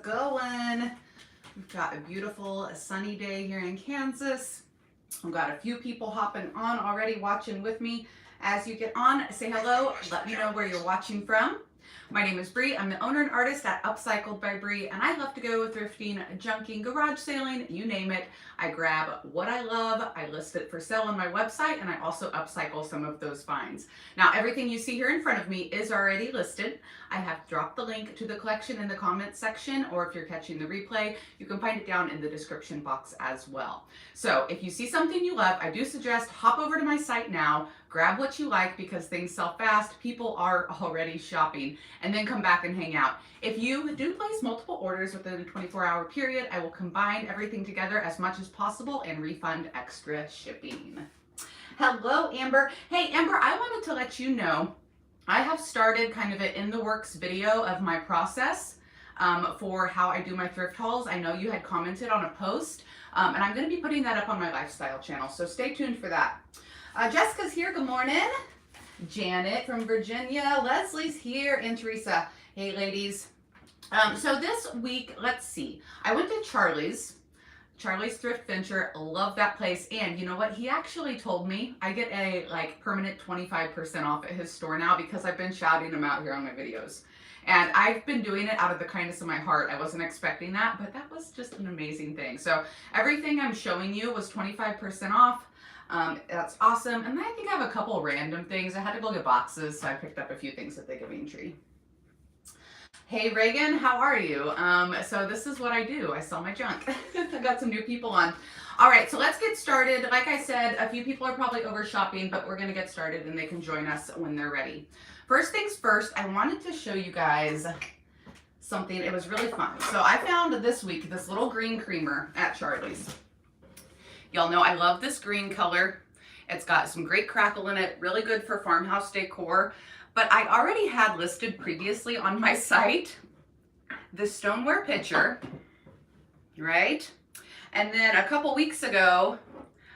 going? We've got a beautiful sunny day here in Kansas. I've got a few people hopping on already watching with me. As you get on, say hello, let me know where you're watching from. My name is Bri. I'm the owner and artist at Upcycled by Bri, and I love to go thrifting, junking, garage sailing, you name it. I grab what I love, I list it for sale on my website, and I also upcycle some of those finds. Now, everything you see here in front of me is already listed. I have dropped the link to the collection in the comments section, or if you're catching the replay, you can find it down in the description box as well. So if you see something you love, I do suggest hop over to my site now, grab what you like because things sell fast, people are already shopping, and then come back and hang out. If you do place multiple orders within a 24-hour period, I will combine everything together as much as possible and refund extra shipping. Hello, Amber. Hey, Amber, I wanted to let you know I have started kind of an in the works video of my process for how I do my thrift hauls. I know you had commented on a post, and I'm going to be putting that up on my lifestyle channel, so stay tuned for that. Jessica's here. Good morning. Janet from Virginia. Leslie's here, and Teresa. Hey, ladies. So this week, let's see. I went to Charlie's Thrift Venture. Love that place. And you know what? He actually told me I get a permanent 25% off at his store now because I've been shouting him out here on my videos. And I've been doing it out of the kindness of my heart. I wasn't expecting that, but that was just an amazing thing. So everything I'm showing you was 25% off. That's awesome. And then I think I have a couple random things. I had to go get boxes, so I picked up a few things at the Giving Tree. Hey Reagan, how are you? So this is what I do. I sell my junk. I got some new people on. All right, so let's get started. Like I said, a few people are probably over shopping, but we're gonna get started and they can join us when they're ready. First things first, I wanted to show you guys something. It was really fun. So I found this week this little green creamer at Charlie's. Y'all know I love this green color. It's got some great crackle in it, really good for farmhouse decor. But I already had listed previously on my site the stoneware pitcher, right? And then a couple weeks ago,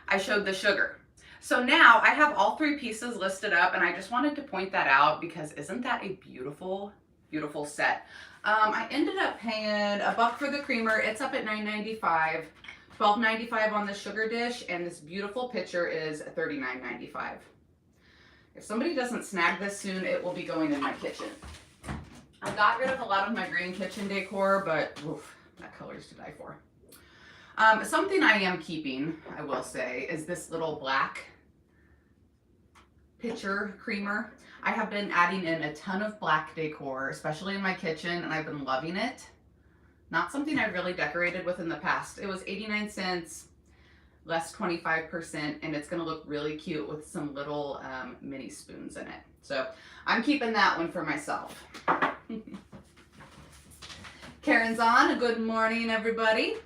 I showed the sugar. So now I have all three pieces listed up, and I just wanted to point that out because isn't that a beautiful, beautiful set? I ended up paying $1 for the creamer. It's up at $9.95. $12.95 on the sugar dish, and this beautiful pitcher is $39.95. If somebody doesn't snag this soon, it will be going in my kitchen. I got rid of a lot of my green kitchen decor, but oof, that color's to die for. Something I am keeping, I will say, is this little black pitcher creamer. I have been adding in a ton of black decor, especially in my kitchen, and I've been loving it. Not something I really decorated with in the past. It was 89 cents, less 25%, and it's gonna look really cute with some little mini spoons in it. So I'm keeping that one for myself. Karen's on. Good morning, everybody.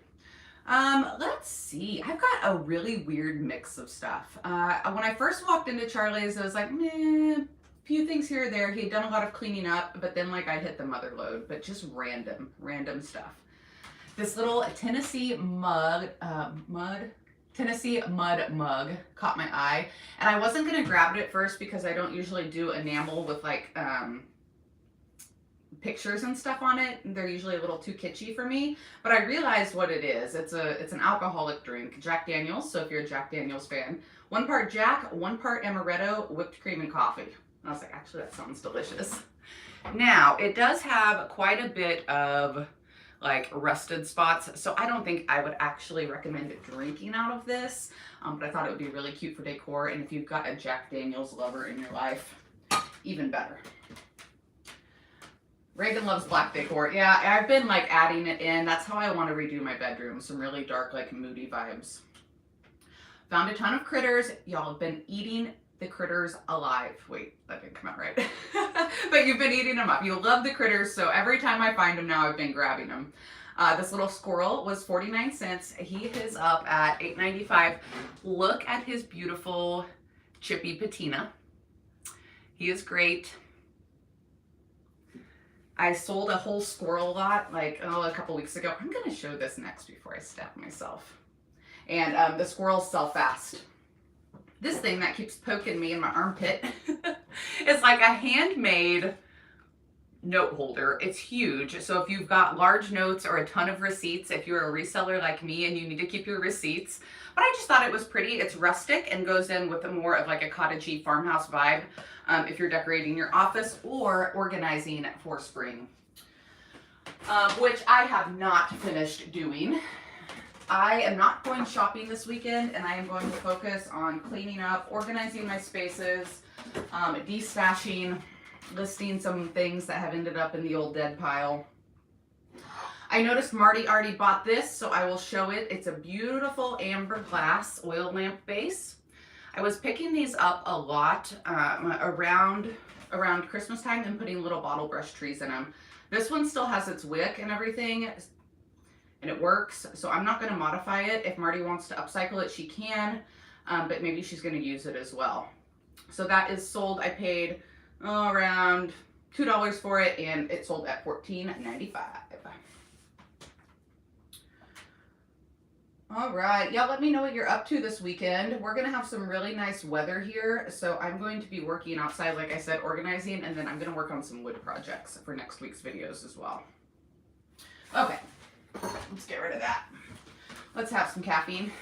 Let's see. I've got a really weird mix of stuff. When I first walked into Charlie's, I was like, meh. Few things here or there. He had done a lot of cleaning up, but then I hit the mother load, but just random stuff. This little Tennessee mud mug caught my eye, and I wasn't gonna grab it at first because I don't usually do enamel with pictures and stuff on it. They're usually a little too kitschy for me, but I realized what it is. It's an alcoholic drink, Jack Daniels. So if you're a Jack Daniels fan, 1 part Jack, 1 part amaretto, whipped cream, and coffee. And I was like, actually, that sounds delicious. Now, it does have quite a bit of rusted spots, so I don't think I would actually recommend drinking out of this, but I thought it would be really cute for decor, and if you've got a Jack Daniels lover in your life, even better. Reagan loves black decor. Yeah, I've been adding it in. That's how I want to redo my bedroom. Some really dark, moody vibes. Found a ton of critters. Y'all have been eating the critters alive. Wait, that didn't come out right. But you've been eating them up. You love the critters, so every time I find them now, I've been grabbing them. This little squirrel was 49 cents. He is up at $8.95. Look at his beautiful chippy patina. He is great. I sold a whole squirrel lot a couple weeks ago. I'm gonna show this next before I stab myself. And the squirrels sell fast. This thing that keeps poking me in my armpit is like a handmade note holder. It's huge. So if you've got large notes or a ton of receipts, if you're a reseller like me and you need to keep your receipts, but I just thought it was pretty. It's rustic and goes in with a more of like a cottagey farmhouse vibe if you're decorating your office or organizing for spring, which I have not finished doing. I am not going shopping this weekend, and I am going to focus on cleaning up, organizing my spaces, de-stashing, listing some things that have ended up in the old dead pile. I noticed Marty already bought this, so I will show it. It's a beautiful amber glass oil lamp base. I was picking these up a lot around Christmas time and putting little bottle brush trees in them. This one still has its wick and everything, and it works, so I'm not going to modify it. If Marty wants to upcycle it, she can, but maybe she's going to use it as well. So that is sold. I paid around $2 for it, and it sold at $14.95. All right, yeah, let me know what you're up to this weekend. We're gonna have some really nice weather here, so I'm going to be working outside, like I said, organizing, and then I'm gonna work on some wood projects for next week's videos as well. Okay, let's get rid of that. Let's have some caffeine.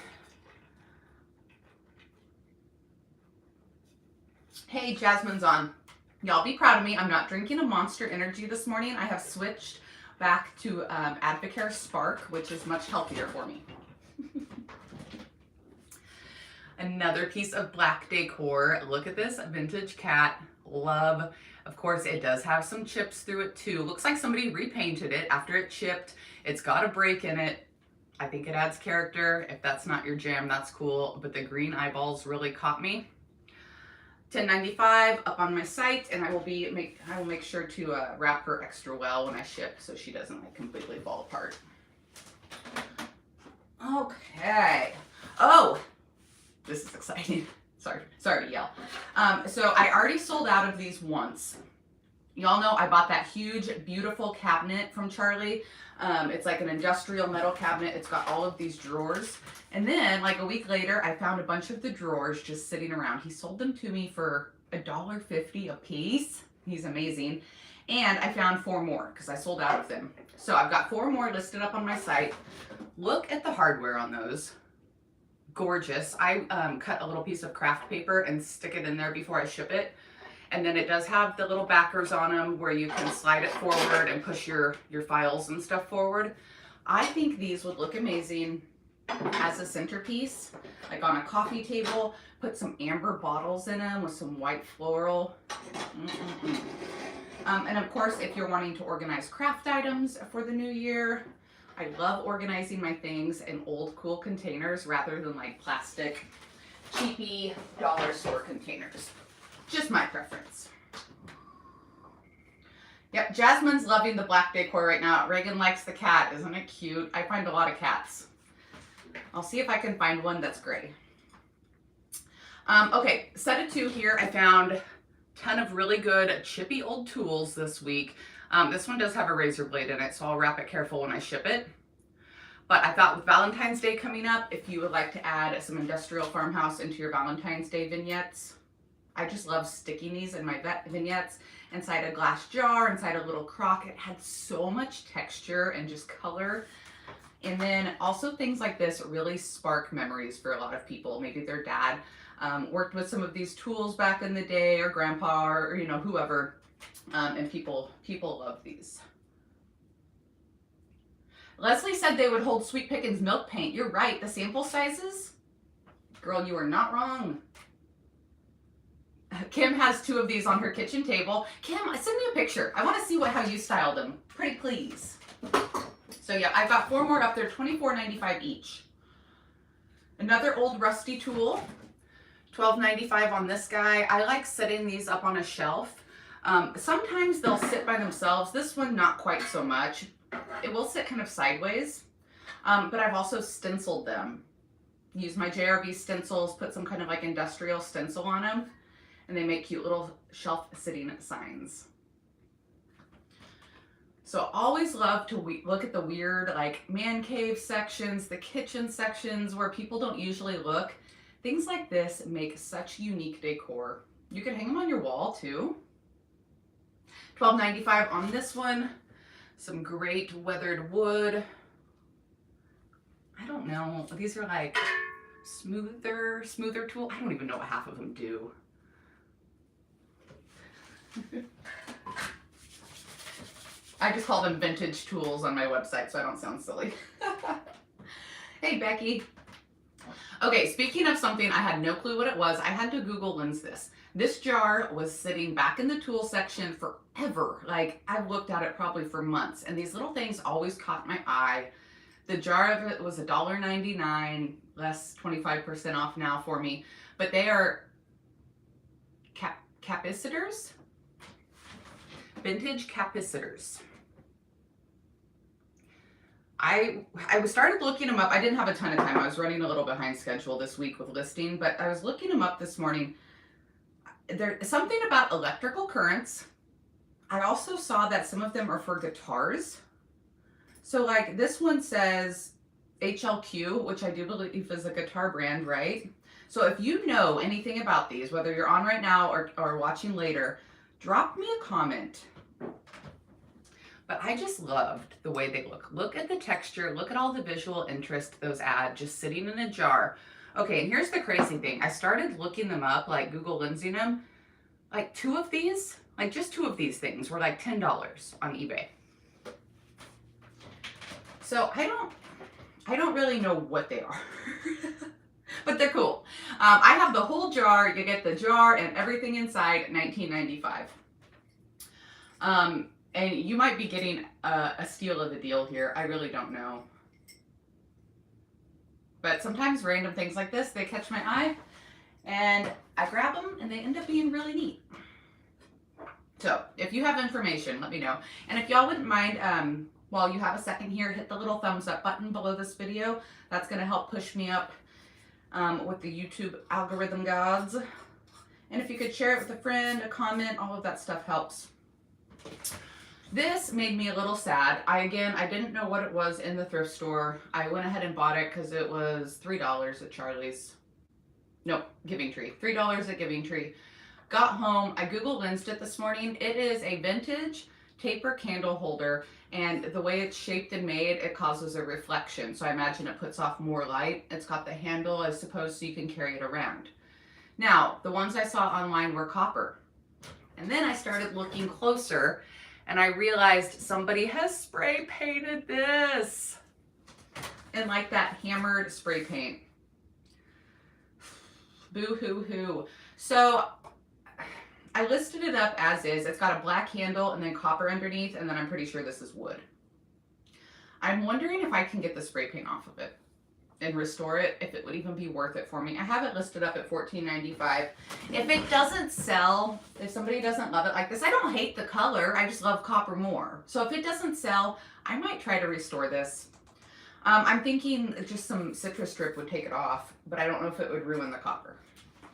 Hey, Jasmine's on. Y'all be proud of me. I'm not drinking a Monster Energy this morning. I have switched back to Avhrit Spark, which is much healthier for me. Another piece of black decor. Look at this vintage cat. Love. Of course, it does have some chips through it too. Looks like somebody repainted it after it chipped. It's got a break in it. I think it adds character. If that's not your jam, that's cool. But the green eyeballs really caught me. $10.95 up on my site, and I will make sure to wrap her extra well when I ship, so she doesn't like completely fall apart. Okay. Oh, this is exciting. Sorry to yell. So I already sold out of these once. Y'all know I bought that huge, beautiful cabinet from Charlie. It's like an industrial metal cabinet. It's got all of these drawers. And then like a week later, I found a bunch of the drawers just sitting around. He sold them to me for $1.50 a piece. He's amazing. And I found 4 more because I sold out of them. So I've got 4 more listed up on my site. Look at the hardware on those. Gorgeous. I cut a little piece of craft paper and stick it in there before I ship it. And then it does have the little backers on them where you can slide it forward and push your files and stuff forward. I think these would look amazing as a centerpiece, like on a coffee table. Put some amber bottles in them with some white floral. And of course, if you're wanting to organize craft items for the new year, I love organizing my things in old cool containers rather than like plastic, cheapy dollar store containers. Just my preference. Yep, Jasmine's loving the black decor right now. Reagan likes the cat. Isn't it cute? I find a lot of cats. I'll see if I can find one that's gray. Okay, set of 2 here. I found a ton of really good chippy old tools this week. This one does have a razor blade in it, so I'll wrap it careful when I ship it. But I thought with Valentine's Day coming up, if you would like to add some industrial farmhouse into your Valentine's Day vignettes, I just love sticking these in my vignettes inside a glass jar, inside a little crock. It had so much texture and just color. And then also things like this really spark memories for a lot of people. Maybe their dad worked with some of these tools back in the day, or grandpa, or you know, whoever. And people love these. Leslie said they would hold Sweet Pickins milk paint. You're right. The sample sizes? Girl, you are not wrong. Kim has 2 of these on her kitchen table. Kim, send me a picture. I want to see how you styled them. Pretty please. So yeah, I've got 4 more up there, $24.95 each. Another old rusty tool, $12.95 on this guy. I like setting these up on a shelf. Sometimes they'll sit by themselves. This one, not quite so much. It will sit kind of sideways, but I've also stenciled them. Use my JRB stencils, put some kind of like industrial stencil on them, and they make cute little shelf sitting signs. So always love to look at the weird like man cave sections, the kitchen sections where people don't usually look. Things like this make such unique decor. You can hang them on your wall too. $12.95 on this one. Some great weathered wood. I don't know. These are like smoother tool. I don't even know what half of them do. I just call them vintage tools on my website so I don't sound silly. Hey, Becky. Okay, speaking of something I had no clue what it was, I had to Google Lens this. This jar was sitting back in the tool section forever. Like, I've looked at it probably for months, and these little things always caught my eye. The jar of it was $1.99, less 25% off now for me, but they are capacitors, vintage capacitors. I started looking them up. I didn't have a ton of time. I was running a little behind schedule this week with listing, but I was looking them up this morning. There's something about electrical currents. I also saw that some of them are for guitars. So like this one says HLQ, which I do believe is a guitar brand, right? So if you know anything about these, whether you're on right now or watching later, drop me a comment. But I just loved the way they look. Look at the texture. Look at all the visual interest those add just sitting in a jar. Okay, and here's the crazy thing. I started looking them up, like Google Lensing them. Like two of these, like just two of these things were like $10 on eBay. So I don't really know what they are, but they're cool. I have the whole jar. You get the jar and everything inside, $19.95. And you might be getting a steal of the deal here. I really don't know. But sometimes random things like this, they catch my eye and I grab them and they end up being really neat. So if you have information, let me know. And if y'all wouldn't mind, while you have a second here, hit the little thumbs up button below this video. That's going to help push me up with the YouTube algorithm gods. And if you could share it with a friend, a comment, all of that stuff helps. This made me a little sad. I didn't know what it was in the thrift store. I went ahead and bought it because it was $3 at Charlie's. No, Giving Tree. $3 at Giving Tree. Got home. I Google Lensed it this morning. It is a vintage taper candle holder, and the way it's shaped and made, it causes a reflection. So I imagine it puts off more light. It's got the handle, I suppose, so you can carry it around. Now, the ones I saw online were copper. And then I started looking closer, and I realized somebody has spray painted this in like that hammered spray paint. Boo hoo hoo. So I listed it up as is. It's got a black handle and then copper underneath, and then I'm pretty sure this is wood. I'm wondering if I can get the spray paint off of it and restore it, if it would even be worth it for me. I have it listed up at $14.95. If it doesn't sell, if somebody doesn't love it like this, I don't hate the color, I just love copper more. So if it doesn't sell, I might try to restore this. I'm thinking just some citrus strip would take it off, but I don't know if it would ruin the copper.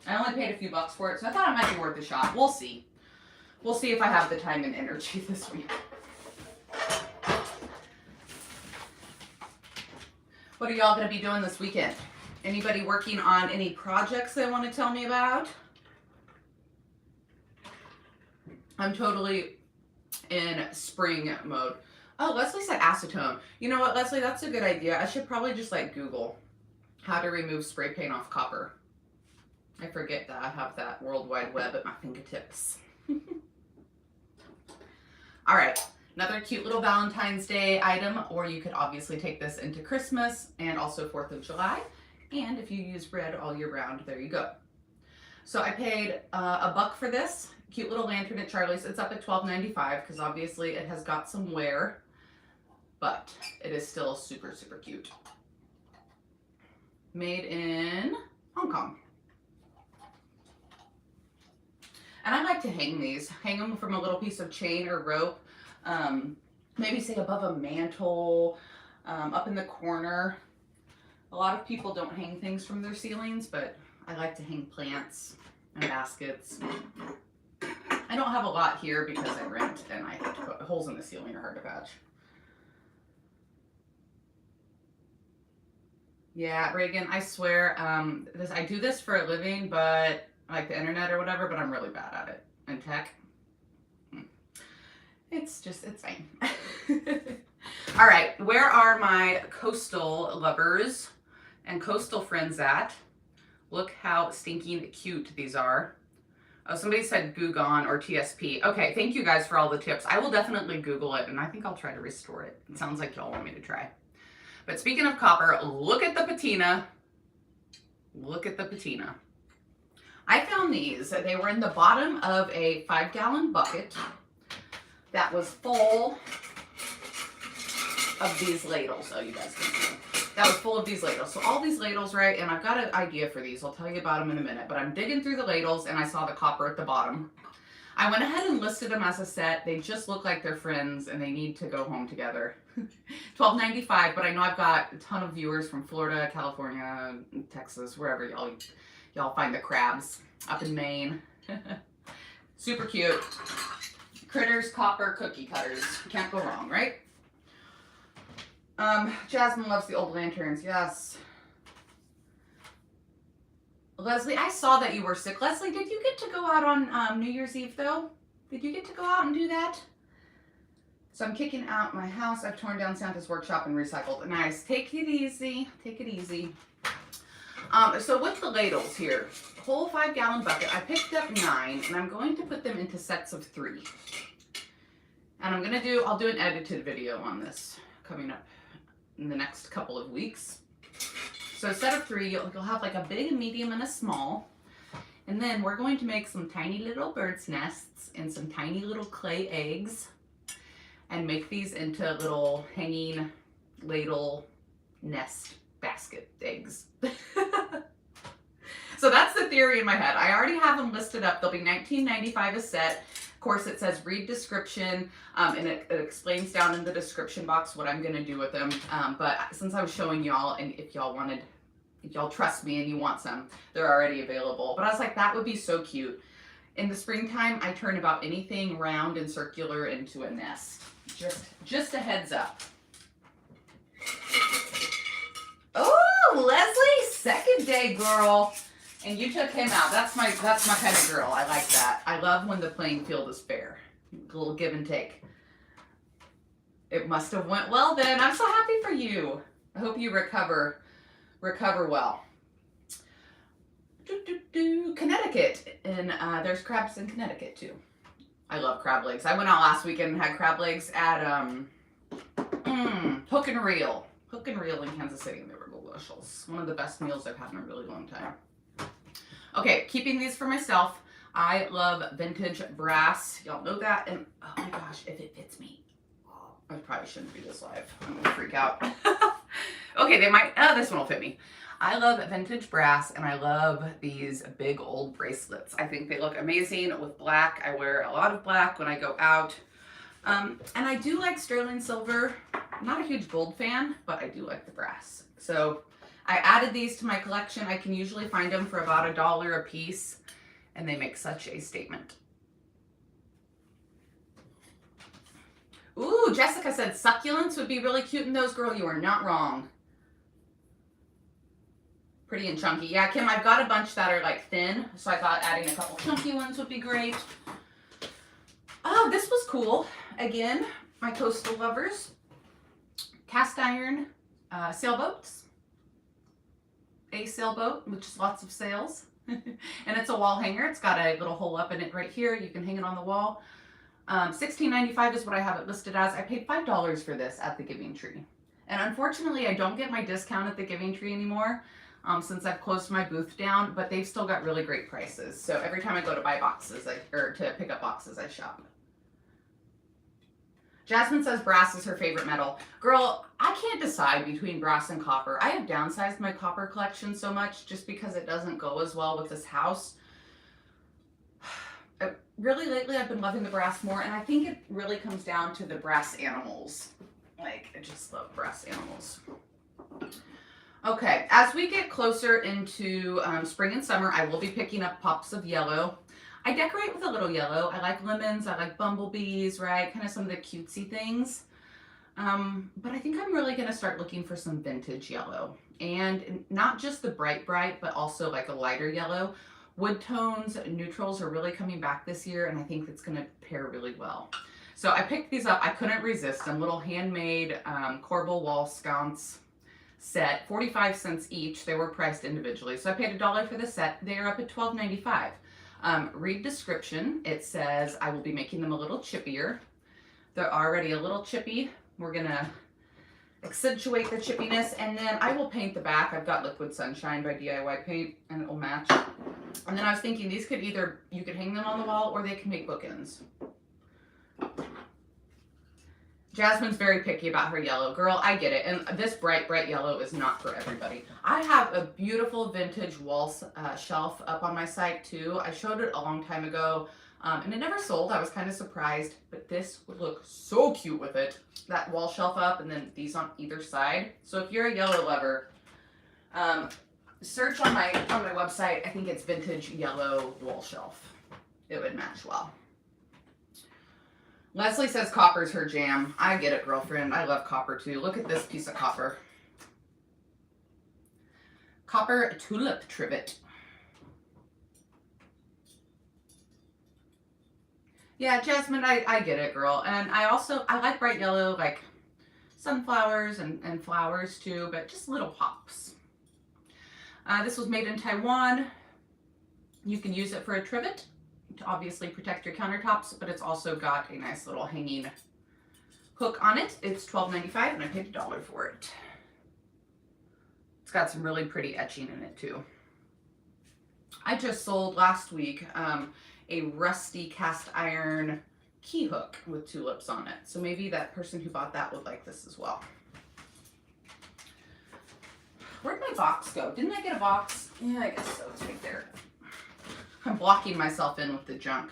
I only paid a few bucks for it, so I thought it might be worth a shot. We'll see. We'll see if I have the time and energy this week. What are y'all going to be doing this weekend? Anybody working on any projects they want to tell me about? I'm totally in spring mode. Oh, Leslie said acetone. You know what, Leslie? That's a good idea. I should probably just like Google how to remove spray paint off copper. I forget that I have that World Wide Web at my fingertips. All right. Another cute little Valentine's Day item, or you could obviously take this into Christmas and also 4th of July. And if you use red all year round, there you go. So I paid $1 for this cute little lantern at Charlie's. It's up at $12.95 because obviously it has got some wear, but it is still super, super cute. Made in Hong Kong. And I like to hang these, hang them from a little piece of chain or rope. Maybe say above a mantle, up in the corner. A lot of people don't hang things from their ceilings, but I like to hang plants and baskets. I don't have a lot here because I rent and I have to put holes in the ceiling are hard to patch. Yeah, Reagan, I swear, I do this for a living, but like the internet or whatever, but I'm really bad at it in tech. It's fine. All right, where are my coastal lovers and coastal friends at? Look how stinking cute these are. Oh, somebody said Gugon or TSP. Okay, thank you guys for all the tips. I will definitely Google it, and I think I'll try to restore it. It sounds like y'all want me to try. But speaking of copper, look at the patina. Look at the patina. I found these. They were in the bottom of a 5-gallon bucket that was full of these ladles. Oh, you guys can see. That was full of these ladles. So all these ladles, right? And I've got an idea for these. I'll tell you about them in a minute. But I'm digging through the ladles and I saw the copper at the bottom. I went ahead and listed them as a set. They just look like they're friends and they need to go home together. $12.95, but I know I've got a ton of viewers from Florida, California, Texas, wherever y'all find the crabs, up in Maine. Super cute. Critters, copper, cookie cutters. Can't go wrong, right? Jasmine loves the old lanterns. Yes. Leslie, I saw that you were sick. Leslie, did you get to go out on New Year's Eve, though? Did you get to go out and do that? So I'm kicking out my house. I've torn down Santa's workshop and recycled. Nice. Take it easy. Take it easy. So with the ladles here, whole 5-gallon bucket, I picked up 9, and I'm going to put them into sets of 3. And I'll do an edited video on this coming up in the next couple of weeks. So a set of 3, you'll have like a big, a medium, and a small. And then we're going to make some tiny little bird's nests and some tiny little clay eggs and make these into little hanging ladle nest basket eggs. So that's the theory in my head. I already have them listed up. They'll be $19.95 a set. Of course, it says read description, and it explains down in the description box what I'm going to do with them. But since I was showing y'all, and if y'all trust me and you want some, they're already available. But I was like, that would be so cute. In the springtime, I turn about anything round and circular into a nest. Just a heads up. Oh, Leslie, second day girl. And you took him out. That's my kind of girl. I like that. I love when the playing field is fair. A little give and take. It must have went well then. I'm so happy for you. I hope you recover well. Connecticut. And there's crabs in Connecticut too. I love crab legs. I went out last weekend and had crab legs at Hook and Reel. Hook and Reel in Kansas City. And they were delicious. One of the best meals I've had in a really long time. Okay, keeping these for myself. I love vintage brass. Y'all know that. And oh my gosh, if it fits me. Oh, I probably shouldn't do this live. I'm gonna freak out. Okay, this one will fit me. I love vintage brass and I love these big old bracelets. I think they look amazing with black. I wear a lot of black when I go out. And I do like sterling silver. I'm not a huge gold fan, but I do like the brass. So I added these to my collection. I can usually find them for about $1 a piece, and they make such a statement. Ooh, Jessica said succulents would be really cute in those. Girl, you are not wrong. Pretty and chunky. Yeah, Kim, I've got a bunch that are like thin, so I thought adding a couple chunky ones would be great. Oh, this was cool. Again, my coastal lovers. Cast iron sailboats. A sailboat, which is lots of sails. And it's a wall hanger. It's got a little hole up in it right here. You can hang it on the wall. $16.95 is what I have it listed as. I paid $5 for this at the Giving Tree. And unfortunately, I don't get my discount at the Giving Tree anymore since I've closed my booth down, but they've still got really great prices. So every time I go to buy boxes, or to pick up boxes, I shop. Jasmine says brass is her favorite metal. Girl, I can't decide between brass and copper. I have downsized my copper collection so much just because it doesn't go as well with this house. Really lately I've been loving the brass more, and I think it really comes down to the brass animals. Like, I just love brass animals. Okay, as we get closer into spring and summer, I will be picking up pops of yellow. I decorate with a little yellow. I like lemons, I like bumblebees, right? Kind of some of the cutesy things. But I think I'm really gonna start looking for some vintage yellow. And not just the bright, but also like a lighter yellow. Wood tones, neutrals are really coming back this year, and I think it's gonna pair really well. So I picked these up. I couldn't resist them. Little handmade corbel wall sconce set, 45 cents each. They were priced individually. So I paid $1 for the set. They are up at $12.95. Read description. It says, I will be making them a little chippier. They're already a little chippy. We're gonna accentuate the chippiness, and then I will paint the back. I've got Liquid Sunshine by DIY Paint, and it will match. And then I was thinking these could either, you could hang them on the wall, or they can make bookends. Jasmine's very picky about her yellow. Girl, I get it. And this bright, bright yellow is not for everybody. I have a beautiful vintage wall shelf up on my site too. I showed it a long time ago, and it never sold. I was kind of surprised, but this would look so cute with it. That wall shelf up, and then these on either side. So if you're a yellow lover, search on my website. I think it's vintage yellow wall shelf. It would match well. Leslie says copper's her jam. I get it, girlfriend. I love copper too. Look at this piece of copper. Copper tulip trivet. Yeah, Jasmine, I get it, girl. And I like bright yellow, like sunflowers and flowers too, but just little pops. This was made in Taiwan. You can use it for a trivet to obviously protect your countertops, but it's also got a nice little hanging hook on it. It's $12.95 and I paid $1 for it. It's got some really pretty etching in it too. I just sold last week a rusty cast iron key hook with tulips on it. So maybe that person who bought that would like this as well. Where'd my box go? Didn't I get a box? Yeah, I guess so. It's right there. I'm blocking myself in with the junk.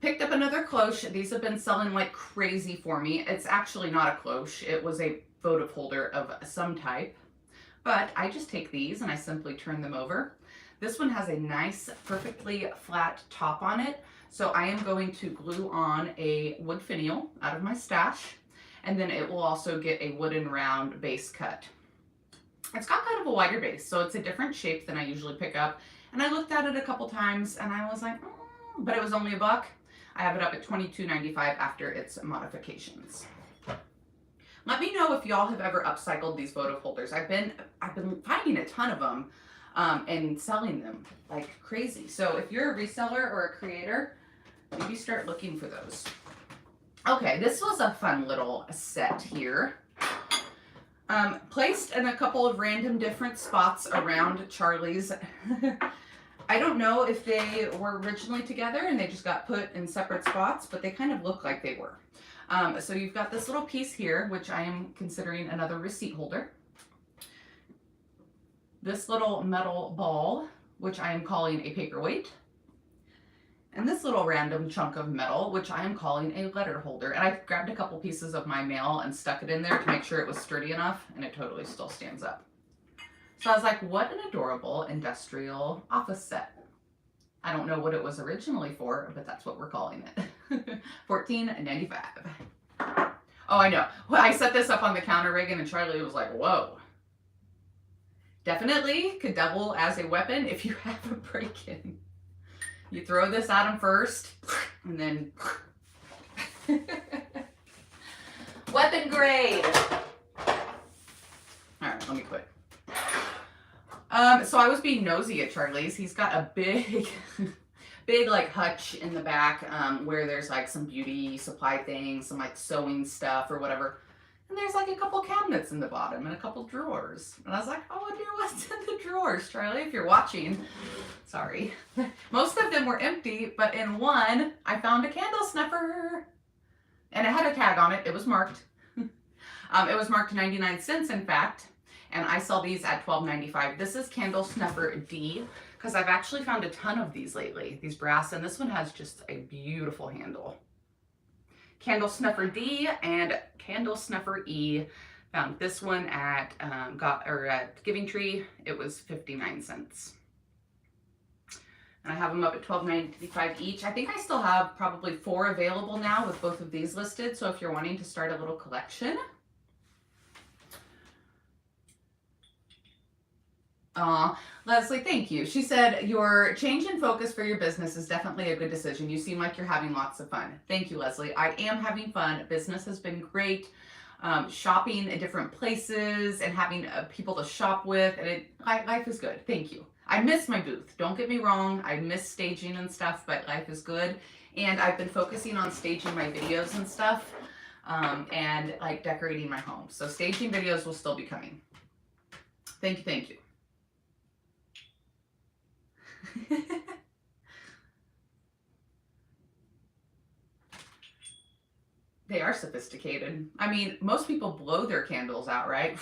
Picked up another cloche. These have been selling like crazy for me. It's actually not a cloche. It was a votive holder of some type. But I just take these and I simply turn them over. This one has a nice, perfectly flat top on it. So I am going to glue on a wood finial out of my stash. And then it will also get a wooden round base cut. It's got kind of a wider base, so it's a different shape than I usually pick up. And I looked at it a couple times and I was like, but it was only $1. I have it up at $22.95 after its modifications. Let me know if y'all have ever upcycled these votive holders. I've been finding a ton of them and selling them like crazy. So if you're a reseller or a creator, maybe start looking for those. Okay, this was a fun little set here. Placed in a couple of random different spots around Charlie's. I don't know if they were originally together and they just got put in separate spots, but they kind of look like they were. So you've got this little piece here, which I am considering another receipt holder. This little metal ball, which I am calling a paperweight. And this little random chunk of metal, which I am calling a letter holder. And I grabbed a couple pieces of my mail and stuck it in there to make sure it was sturdy enough, and it totally still stands up. So I was like, what an adorable industrial office set. I don't know what it was originally for, but that's what we're calling it. $14.95. Oh, I know. Well, I set this up on the counter rigging and Charlie was like, whoa. Definitely could double as a weapon if you have a break-in. You throw this at him first, and then weapon grade. All right, let me quit. So I was being nosy at Charlie's. He's got a big, big like hutch in the back where there's like some beauty supply things, some like sewing stuff or whatever. And there's like a couple cabinets in the bottom and a couple drawers. And I was like, I wonder what's in the drawers, Charlie, if you're watching. Sorry. Most of them were empty, but in one, I found a candle snuffer. And it had a tag on it. It was marked. It was marked 99 cents, in fact. And I sell these at $12.95. This is Candle Snuffer D, because I've actually found a ton of these lately. These brass, and this one has just a beautiful handle. Candle Snuffer D and Candle Snuffer E. Found this one at at Giving Tree. It was 59 cents. And I have them up at $12.95 each. I think I still have probably 4 available now with both of these listed. So if you're wanting to start a little collection. Leslie, thank you. She said, your change in focus for your business is definitely a good decision. You seem like you're having lots of fun. Thank you, Leslie. I am having fun. Business has been great. Shopping at different places and having people to shop with. And life is good. Thank you. I miss my booth. Don't get me wrong. I miss staging and stuff, but life is good. And I've been focusing on staging my videos and stuff, and like decorating my home. So staging videos will still be coming. Thank you. Thank you. They are sophisticated. I mean, most people blow their candles out, right?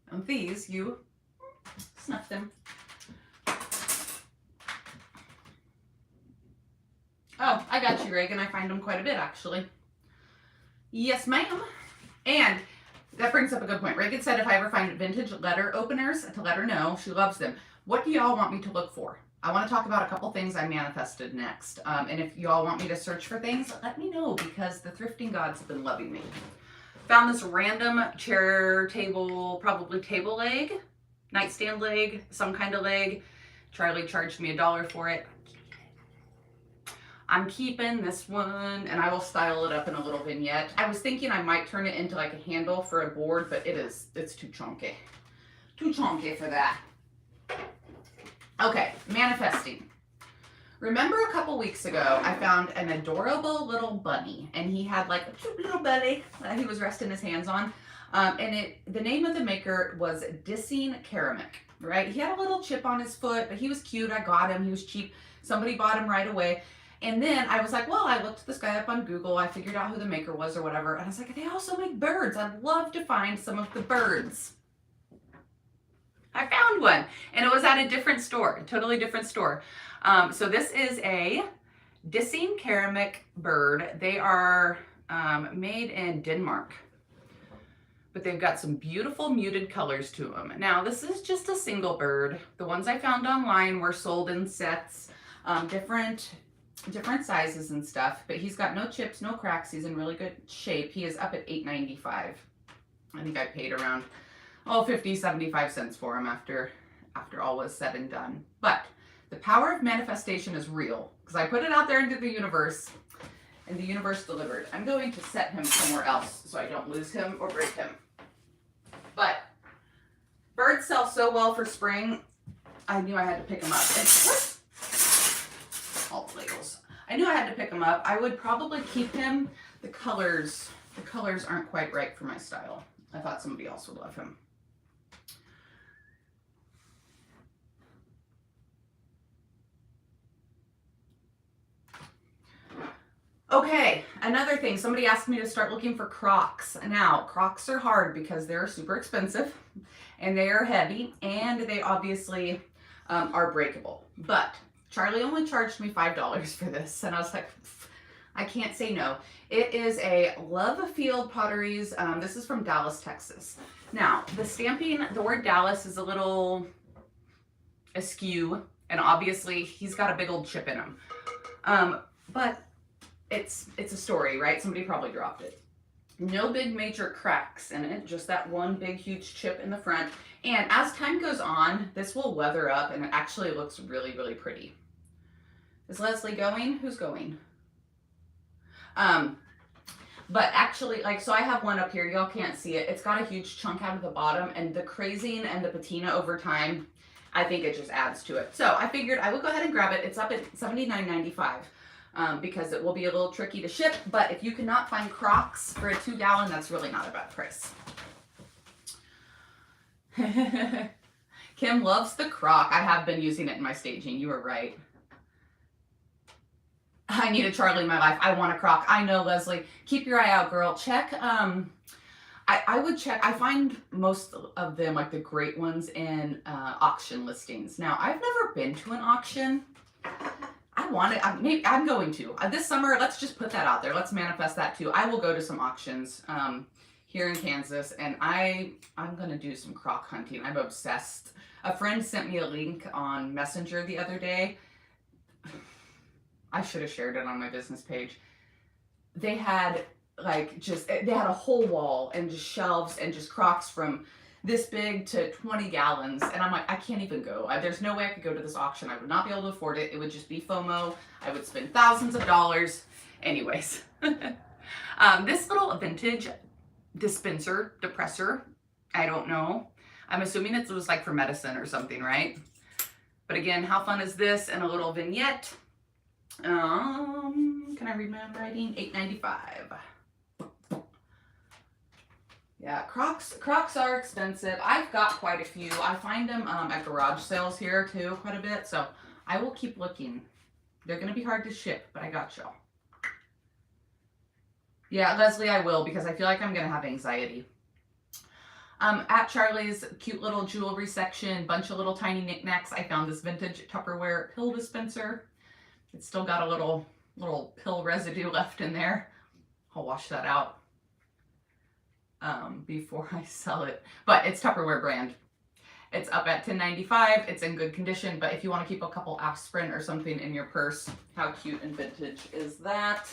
And these, you snuff them. Oh, I got you, Reagan. I find them quite a bit, actually. Yes, ma'am. And that brings up a good point. Reagan said if I ever find vintage letter openers, to let her know. She loves them. What do y'all want me to look for? I want to talk about a couple things I manifested next. And if y'all want me to search for things, let me know, because the thrifting gods have been loving me. Found this random chair, table, probably table leg, nightstand leg, some kind of leg. Charlie charged me $1 for it. I'm keeping this one, and I will style it up in a little vignette. I was thinking I might turn it into like a handle for a board, but it's too chunky. Too chunky for that. Okay, manifesting. Remember a couple weeks ago, I found an adorable little bunny, and he had like a cute little belly that he was resting his hands on. And the name of the maker was Dissing Ceramic, right? He had a little chip on his foot, but he was cute. I got him. He was cheap. Somebody bought him right away. And then I was like, well, I looked this guy up on Google. I figured out who the maker was or whatever. And I was like, they also make birds. I'd love to find some of the birds. I found one, and it was at a different store, a totally different store. So this is a Dissing Ceramic bird. They are made in Denmark, but they've got some beautiful muted colors to them. Now, this is just a single bird. The ones I found online were sold in sets, different sizes and stuff, but he's got no chips, no cracks. He's in really good shape. He is up at $8.95. I think I paid around 50, 75 cents for him after all was said and done. But the power of manifestation is real, because I put it out there into the universe, and the universe delivered. I'm going to set him somewhere else so I don't lose him or break him. But birds sell so well for spring, I knew I had to pick them up. All Legos. I knew I had to pick him up. I would probably keep him. The colors aren't quite right for my style. I thought somebody else would love him. Okay, another thing. Somebody asked me to start looking for Crocs. Now, Crocs are hard because they're super expensive, and they are heavy, and they obviously are breakable. But Charlie only charged me $5 for this, and I was like, I can't say no. It is a Love Field Potteries. This is from Dallas, Texas. Now, the stamping, the word Dallas is a little askew, and obviously he's got a big old chip in him. But it's a story, right? Somebody probably dropped it. No big major cracks in it, just that one big huge chip in the front. And as time goes on, this will weather up, and it actually looks really, really pretty. Is Leslie going? Who's going? But actually, like, so I have one up here. Y'all can't see it. It's got a huge chunk out of the bottom, and the crazing and the patina over time, I think it just adds to it. So I figured I would go ahead and grab it. It's up at $79.95. Because it will be a little tricky to ship, but if you cannot find Crocs for a 2-gallon, that's really not a bad price. Kim loves the Croc. I have been using it in my staging. You were right. I need a Charlie in my life. I want a Croc. I know, Leslie. Keep your eye out, girl. Check. I would check. I find most of them, like the great ones, in auction listings. Now, I've never been to an auction. I want it. I'm going to. This summer, let's just put that out there. Let's manifest that too. I will go to some auctions here in Kansas, and I'm going to do some Croc hunting. I'm obsessed. A friend sent me a link on Messenger the other day. I should have shared it on my business page. They had they had a whole wall and just shelves and just Crocs from this big to 20 gallons. And I'm like, I can't even go. There's no way I could go to this auction. I would not be able to afford it. It would just be FOMO. I would spend thousands of dollars. Anyways, this little vintage depressor, I don't know. I'm assuming it was like for medicine or something, right? But again, how fun is this? And a little vignette. Can I read my own writing? $8.95. Yeah, Crocs are expensive. I've got quite a few. I find them at garage sales here too, quite a bit. So I will keep looking. They're gonna be hard to ship, but I got y'all. Yeah, Leslie, I will, because I feel like I'm gonna have anxiety. At Charlie's cute little jewelry section, bunch of little tiny knickknacks. I found this vintage Tupperware pill dispenser. It's still got a little pill residue left in there. I'll wash that out before I sell it. But it's Tupperware brand. It's up at $10.95. It's in good condition, but if you want to keep a couple aspirin or something in your purse, how cute and vintage is that?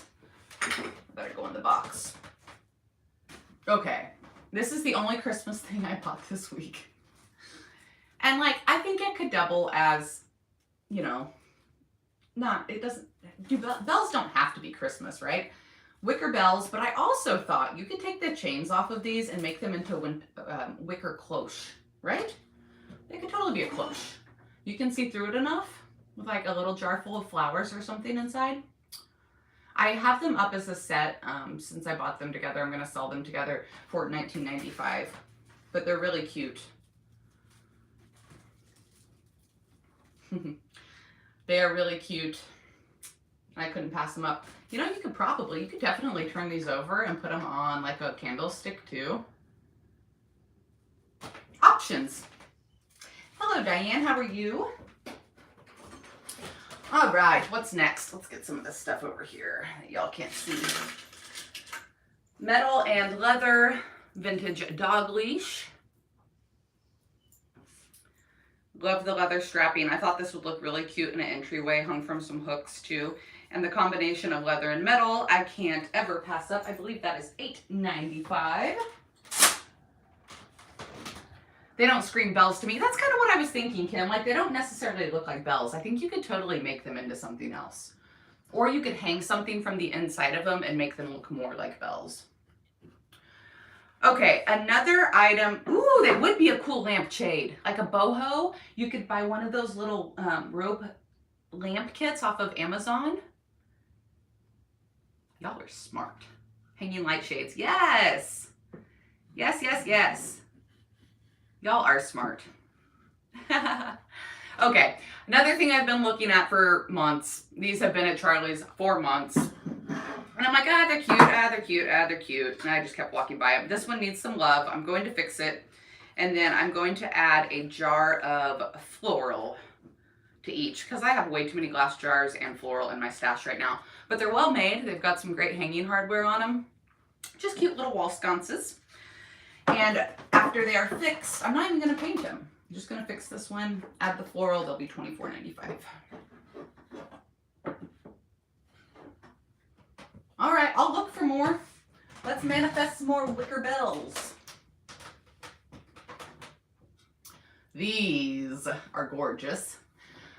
Better go in the box. Okay. This is the only Christmas thing I bought this week. And like, I think it could double as, you know, bells don't have to be Christmas, right? Wicker bells, but I also thought you could take the chains off of these and make them into wicker cloche, right? They could totally be a cloche. You can see through it enough with like a little jar full of flowers or something inside. I have them up as a set. Since I bought them together, I'm going to sell them together for $19.95. But they're really cute. They are really cute. I couldn't pass them up. You know, you could definitely turn these over and put them on like a candlestick too. Options. Hello, Diane. How are you? All right, what's next? Let's get some of this stuff over here that y'all can't see. Metal and leather vintage dog leash. Love the leather strapping. I thought this would look really cute in an entryway, hung from some hooks too. And the combination of leather and metal, I can't ever pass up. I believe that is $8.95. They don't scream bells to me. That's kind of what I was thinking, Kim. Like, they don't necessarily look like bells. I think you could totally make them into something else. Or you could hang something from the inside of them and make them look more like bells. Okay, another item. Ooh, that would be a cool lampshade. Like a boho. You could buy one of those little rope lamp kits off of Amazon. Y'all are smart. Hanging light shades. Yes. Yes, yes, yes. Y'all are smart. Okay, another thing I've been looking at for months. These have been at Charlie's for months. And I'm like, ah, they're cute, ah, they're cute, ah, they're cute. And I just kept walking by them. This one needs some love. I'm going to fix it. And then I'm going to add a jar of floral to each, because I have way too many glass jars and floral in my stash right now. But they're well made. They've got some great hanging hardware on them. Just cute little wall sconces. And after they are fixed, I'm not even going to paint them. I'm just going to fix this one, add the floral. They'll be $24.95. All right, I'll look for more. Let's manifest some more wicker bells. These are gorgeous.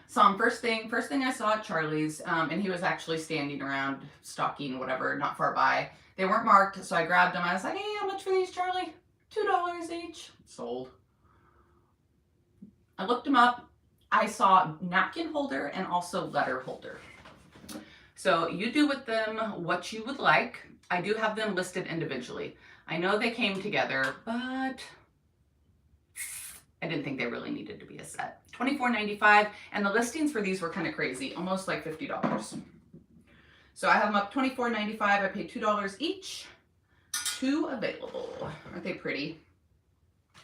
Saw them first thing I saw at Charlie's, and he was actually standing around stocking whatever, not far by. They weren't marked, so I grabbed them. I was like, hey, how much for these, Charlie? $2 each. Sold. I looked them up. I saw napkin holder and also letter holder. So you do with them what you would like. I do have them listed individually. I know they came together, but I didn't think they really needed to be a set. $24.95, and the listings for these were kind of crazy, almost like $50. So I have them up $24.95. I paid $2 each. 2 available. Aren't they pretty?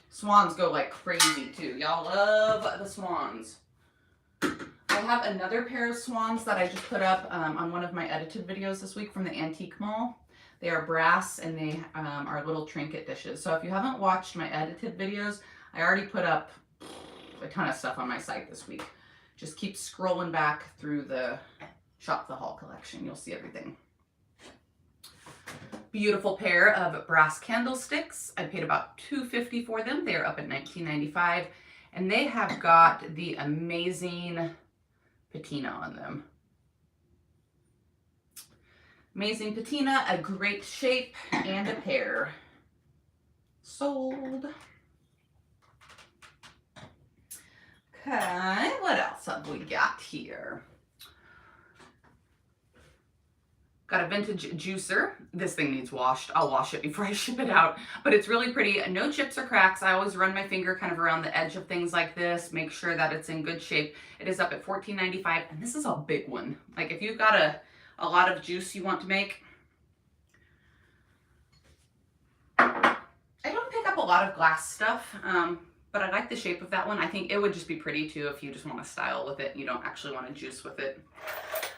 Swans go like crazy too. Y'all love the swans. I have another pair of swans that I just put up on one of my edited videos this week from the Antique Mall. They are brass and they are little trinket dishes. So if you haven't watched my edited videos, I already put up a ton of stuff on my site this week. Just keep scrolling back through the Shop the Haul collection. You'll see everything. Beautiful pair of brass candlesticks. I paid about $2.50 for them. They're up at $19.95, and they have got the amazing patina on them. Amazing patina, a great shape, and a pair. Sold. Okay, what else have we got here? Got a vintage juicer. This thing needs washed. I'll wash it before I ship it out, but it's really pretty. No chips or cracks. I always run my finger kind of around the edge of things like this, make sure that it's in good shape. It is up at $14.95, and this is a big one. Like if you've got a lot of juice you want to make. I don't pick up a lot of glass stuff, but I like the shape of that one. I think it would just be pretty too if you just want to style with it and you don't actually want to juice with it.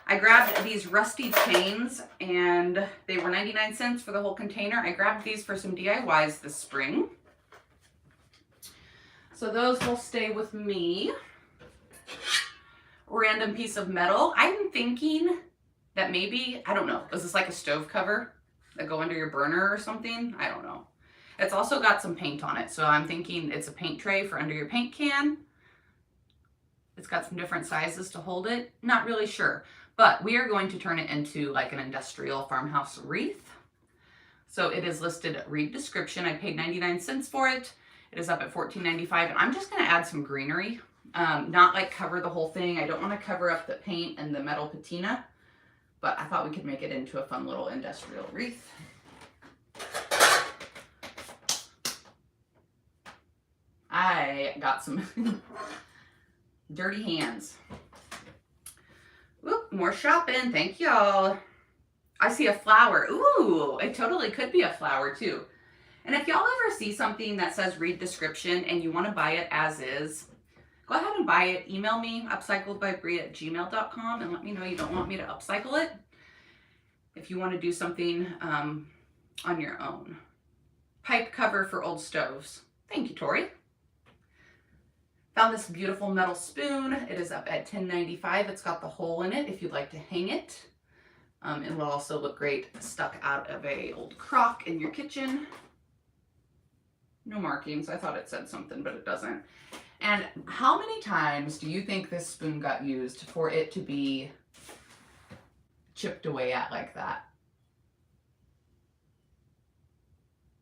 I grabbed these rusty chains, and they were 99 cents for the whole container. I grabbed these for some DIYs this spring. So those will stay with me. Random piece of metal. I'm thinking that maybe, I don't know, is this like a stove cover that go under your burner or something? I don't know. It's also got some paint on it, so I'm thinking it's a paint tray for under your paint can. It's got some different sizes to hold it. Not really sure. But we are going to turn it into like an industrial farmhouse wreath. So it is listed read description. I paid 99 cents for it. It is up at $14.95. And I'm just going to add some greenery. Not like cover the whole thing. I don't want to cover up the paint and the metal patina. But I thought we could make it into a fun little industrial wreath. I got some dirty hands. Oop, more shopping. Thank y'all. I see a flower. Ooh, it totally could be a flower too. And if y'all ever see something that says read description and you want to buy it as is, go ahead and buy it. Email me, upcycledbybria@gmail.com, and let me know you don't want me to upcycle it. If you want to do something on your own. Pipe cover for old stoves. Thank you, Tori. Found this beautiful metal spoon. It is up at $10.95. It's got the hole in it if you'd like to hang it. It will also look great stuck out of a old crock in your kitchen. No markings. I thought it said something, but it doesn't. And how many times do you think this spoon got used for it to be chipped away at like that?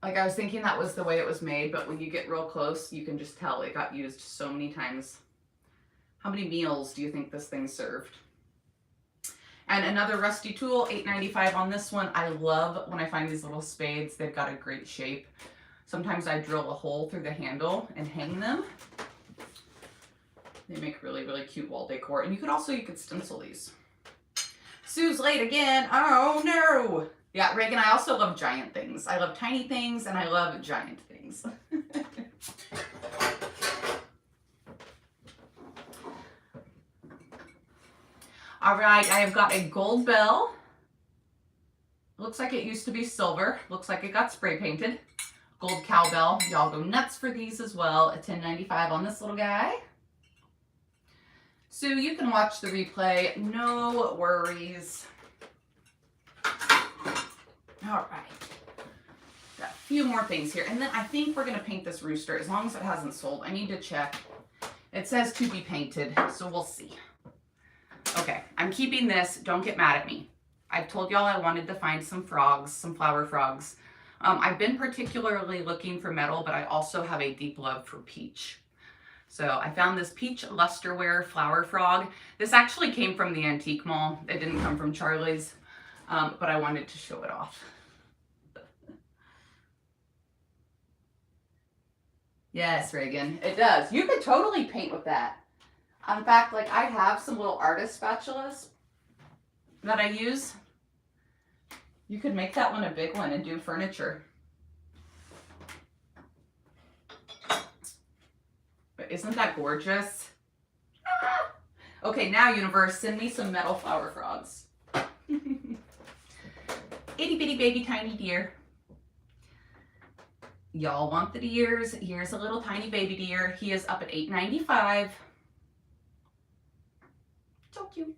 Like, I was thinking that was the way it was made, but when you get real close, you can just tell it got used so many times. How many meals do you think this thing served? And another rusty tool, $8.95 on this one. I love when I find these little spades. They've got a great shape. Sometimes I drill a hole through the handle and hang them. They make really, really cute wall decor. And you could stencil these. Sue's late again. Oh no. Yeah, Reagan, I also love giant things. I love tiny things and I love giant things. All right, I have got a gold bell. Looks like it used to be silver. Looks like it got spray painted. Gold cowbell. Y'all go nuts for these as well at $10.95 on this little guy. Sue, you can watch the replay. No worries. All right, got a few more things here. And then I think we're gonna paint this rooster as long as it hasn't sold. I need to check. It says to be painted, so we'll see. Okay, I'm keeping this. Don't get mad at me. I've told y'all I wanted to find some frogs, some flower frogs. I've been particularly looking for metal, but I also have a deep love for peach. So I found this peach lusterware flower frog. This actually came from the antique mall. It didn't come from Charlie's, but I wanted to show it off. Yes, Reagan, it does. You could totally paint with that. In fact, like I have some little artist spatulas that I use. You could make that one a big one and do furniture. But isn't that gorgeous? Ah! Okay, now universe, send me some metal flower frogs. Itty bitty baby tiny deer. Y'all want the deers? Here's a little tiny baby deer. He is up at $8.95. So cute.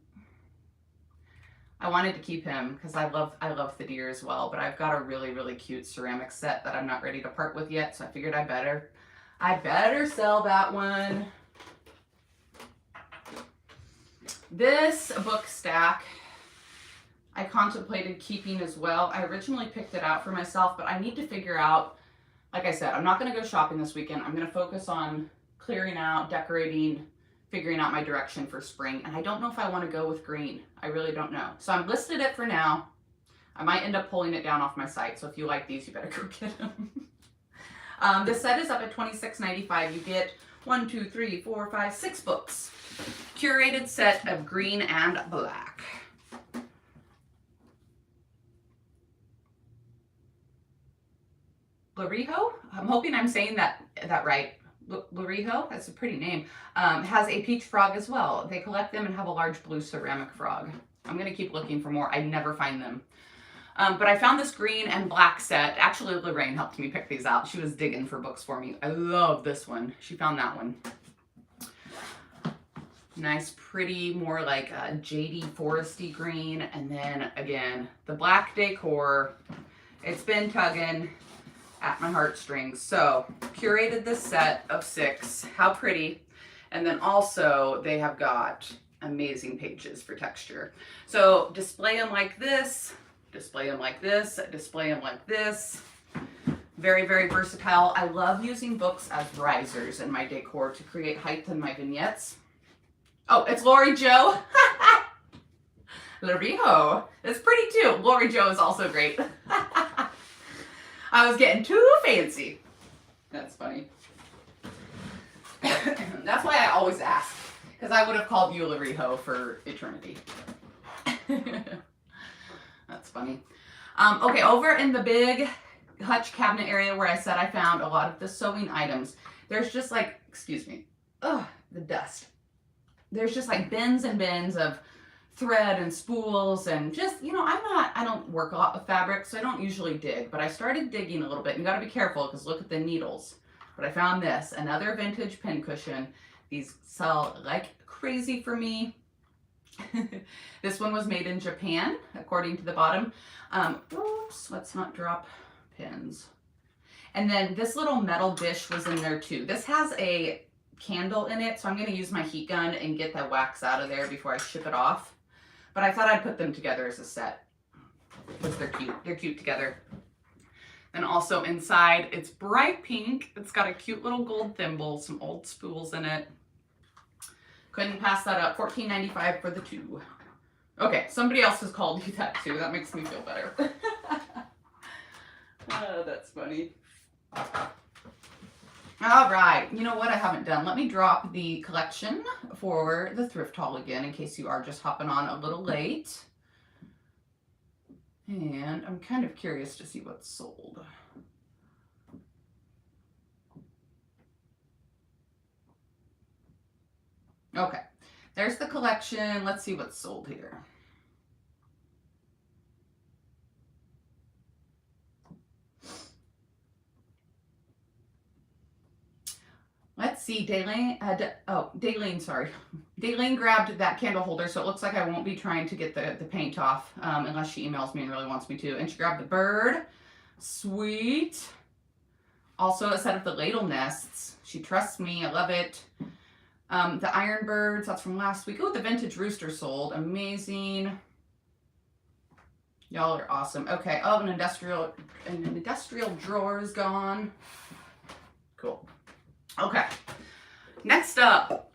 I wanted to keep him because I love the deer as well, but I've got a really, really cute ceramic set that I'm not ready to part with yet, so I figured I better sell that one. This book stack I contemplated keeping as well. I originally picked it out for myself, but I need to figure out, like I said, I'm not going to go shopping this weekend. I'm going to focus on clearing out, decorating, figuring out my direction for spring. And I don't know if I want to go with green. I really don't know. So I'm listed it for now. I might end up pulling it down off my site. So if you like these, you better go get them. The set is up at $26.95. You get 1, 2, 3, 4, 5, 6 books. Curated set of green and black. Larijo, I'm hoping I'm saying that right. Larijo, that's a pretty name, has a peach frog as well. They collect them and have a large blue ceramic frog. I'm going to keep looking for more. I never find them. But I found this green and black set. Actually, Lorraine helped me pick these out. She was digging for books for me. I love this one. She found that one. Nice, pretty, more like a jadey, foresty green. And then, again, the black decor. It's been tugging at my heartstrings. So curated this set of 6. How pretty. And then also they have got amazing pages for texture. So display them like this, display them like this, display them like this. Very, very versatile. I love using books as risers in my decor to create height in my vignettes. Oh, it's Lori Jo. Larijo. It's pretty too. Lori Jo is also great. I was getting too fancy. That's funny. That's why I always ask, because I would have called you Larijo for eternity. That's funny. Okay, over in the big hutch cabinet area where I said I found a lot of the sewing items, there's just like, excuse me, ugh, the dust. There's just like bins and bins of thread and spools and just, you know, I don't work a lot with fabric, so I don't usually dig, but I started digging a little bit. You got to be careful because look at the needles. But I found this, another vintage pincushion. These sell like crazy for me. This one was made in Japan, according to the bottom. Oops, let's not drop pins. And then this little metal dish was in there too. This has a candle in it, so I'm going to use my heat gun and get that wax out of there before I ship it off. But I thought I'd put them together as a set because they're cute. They're cute together. And also inside, it's bright pink. It's got a cute little gold thimble, some old spools in it. Couldn't pass that up. $14.95 for the 2. Okay, somebody else has called you that too. That makes me feel better. Oh, that's funny. All right, you know what I haven't done? Let me drop the collection for the thrift haul again in case you are just hopping on a little late. And I'm kind of curious to see what's sold. Okay, there's the collection. Let's see what's sold here. Let's see, Daylene grabbed that candle holder, so it looks like I won't be trying to get the paint off unless she emails me and really wants me to. And she grabbed the bird. Sweet. Also a set of the ladle nests. She trusts me. I love it. The iron birds, that's from last week. Oh, the vintage rooster sold. Amazing. Y'all are awesome. Okay. Oh, an industrial drawer is gone. Cool. Okay, next up,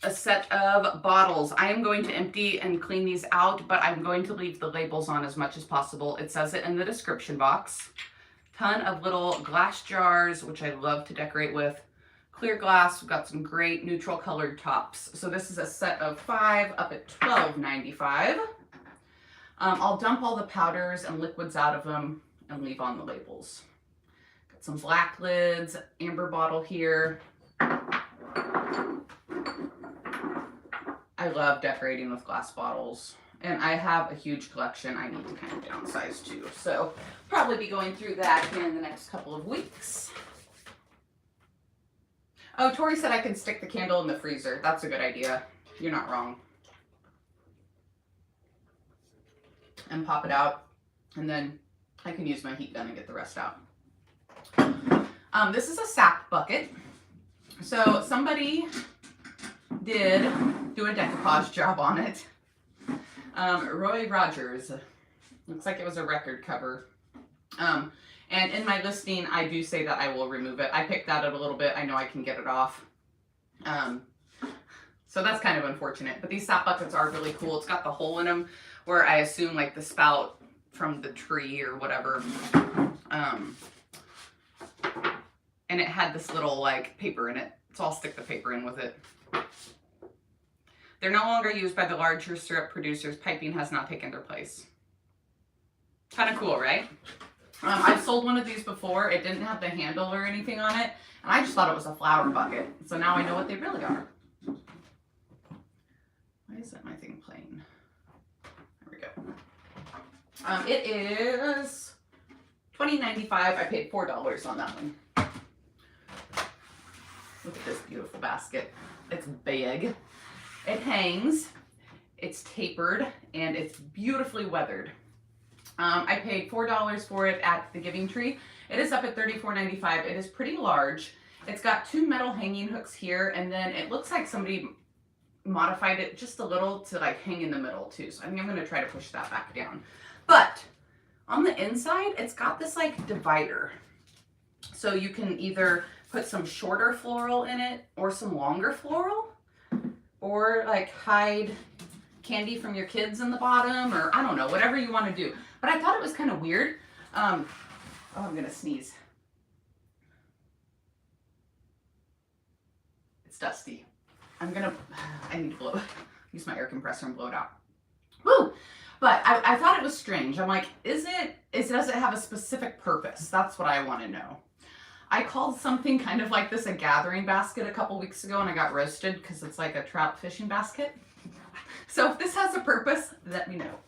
a set of bottles. I am going to empty and clean these out, but I'm going to leave the labels on as much as possible. It says it in the description box. Ton of little glass jars, which I love to decorate with. Clear glass, we've got some great neutral colored tops. So this is a set of 5 up at $12.95. I'll dump all the powders and liquids out of them and leave on the labels. Some black lids, amber bottle here. I love decorating with glass bottles, and I have a huge collection I need to kind of downsize too. So probably be going through that in the next couple of weeks. Oh, Tori said I can stick the candle in the freezer. That's a good idea. You're not wrong. and pop it out, and then I can use my heat gun and get the rest out. This is a sap bucket. So somebody did do a decoupage job on it. Roy Rogers. Looks like it was a record cover. And in my listing, I do say that I will remove it. I picked that up a little bit. I know I can get it off. So that's kind of unfortunate. But these sap buckets are really cool. It's got the hole in them where I assume like the spout from the tree or whatever. And it had this little like paper in it. So I'll stick the paper in with it. They're no longer used by the larger syrup producers. Piping has not taken their place. Kind of cool, right? I've sold one of these before. It didn't have the handle or anything on it. And I just thought it was a flower bucket. So now I know what they really are. Why isn't my thing playing? There we go. It is $20.95. I paid $4 on that one. Look at this beautiful basket. It's big. It hangs. It's tapered. And it's beautifully weathered. I paid $4 for it at the Giving Tree. It is up at $34.95. It is pretty large. It's got 2 metal hanging hooks here, and then it looks like somebody modified it just a little to like hang in the middle too. So I think I'm going to try to push that back down. But on the inside, it's got this like divider. So you can either put some shorter floral in it or some longer floral, or like hide candy from your kids in the bottom, or I don't know, whatever you want to do. But I thought it was kind of weird. Oh, I'm gonna sneeze. It's dusty. I need to blow, use my air compressor and blow it out. Woo! But I thought it was strange. I'm like, does it have a specific purpose? That's what I want to know. I called something kind of like this a gathering basket a couple weeks ago, and I got roasted because it's like a trout fishing basket. So if this has a purpose, let me know.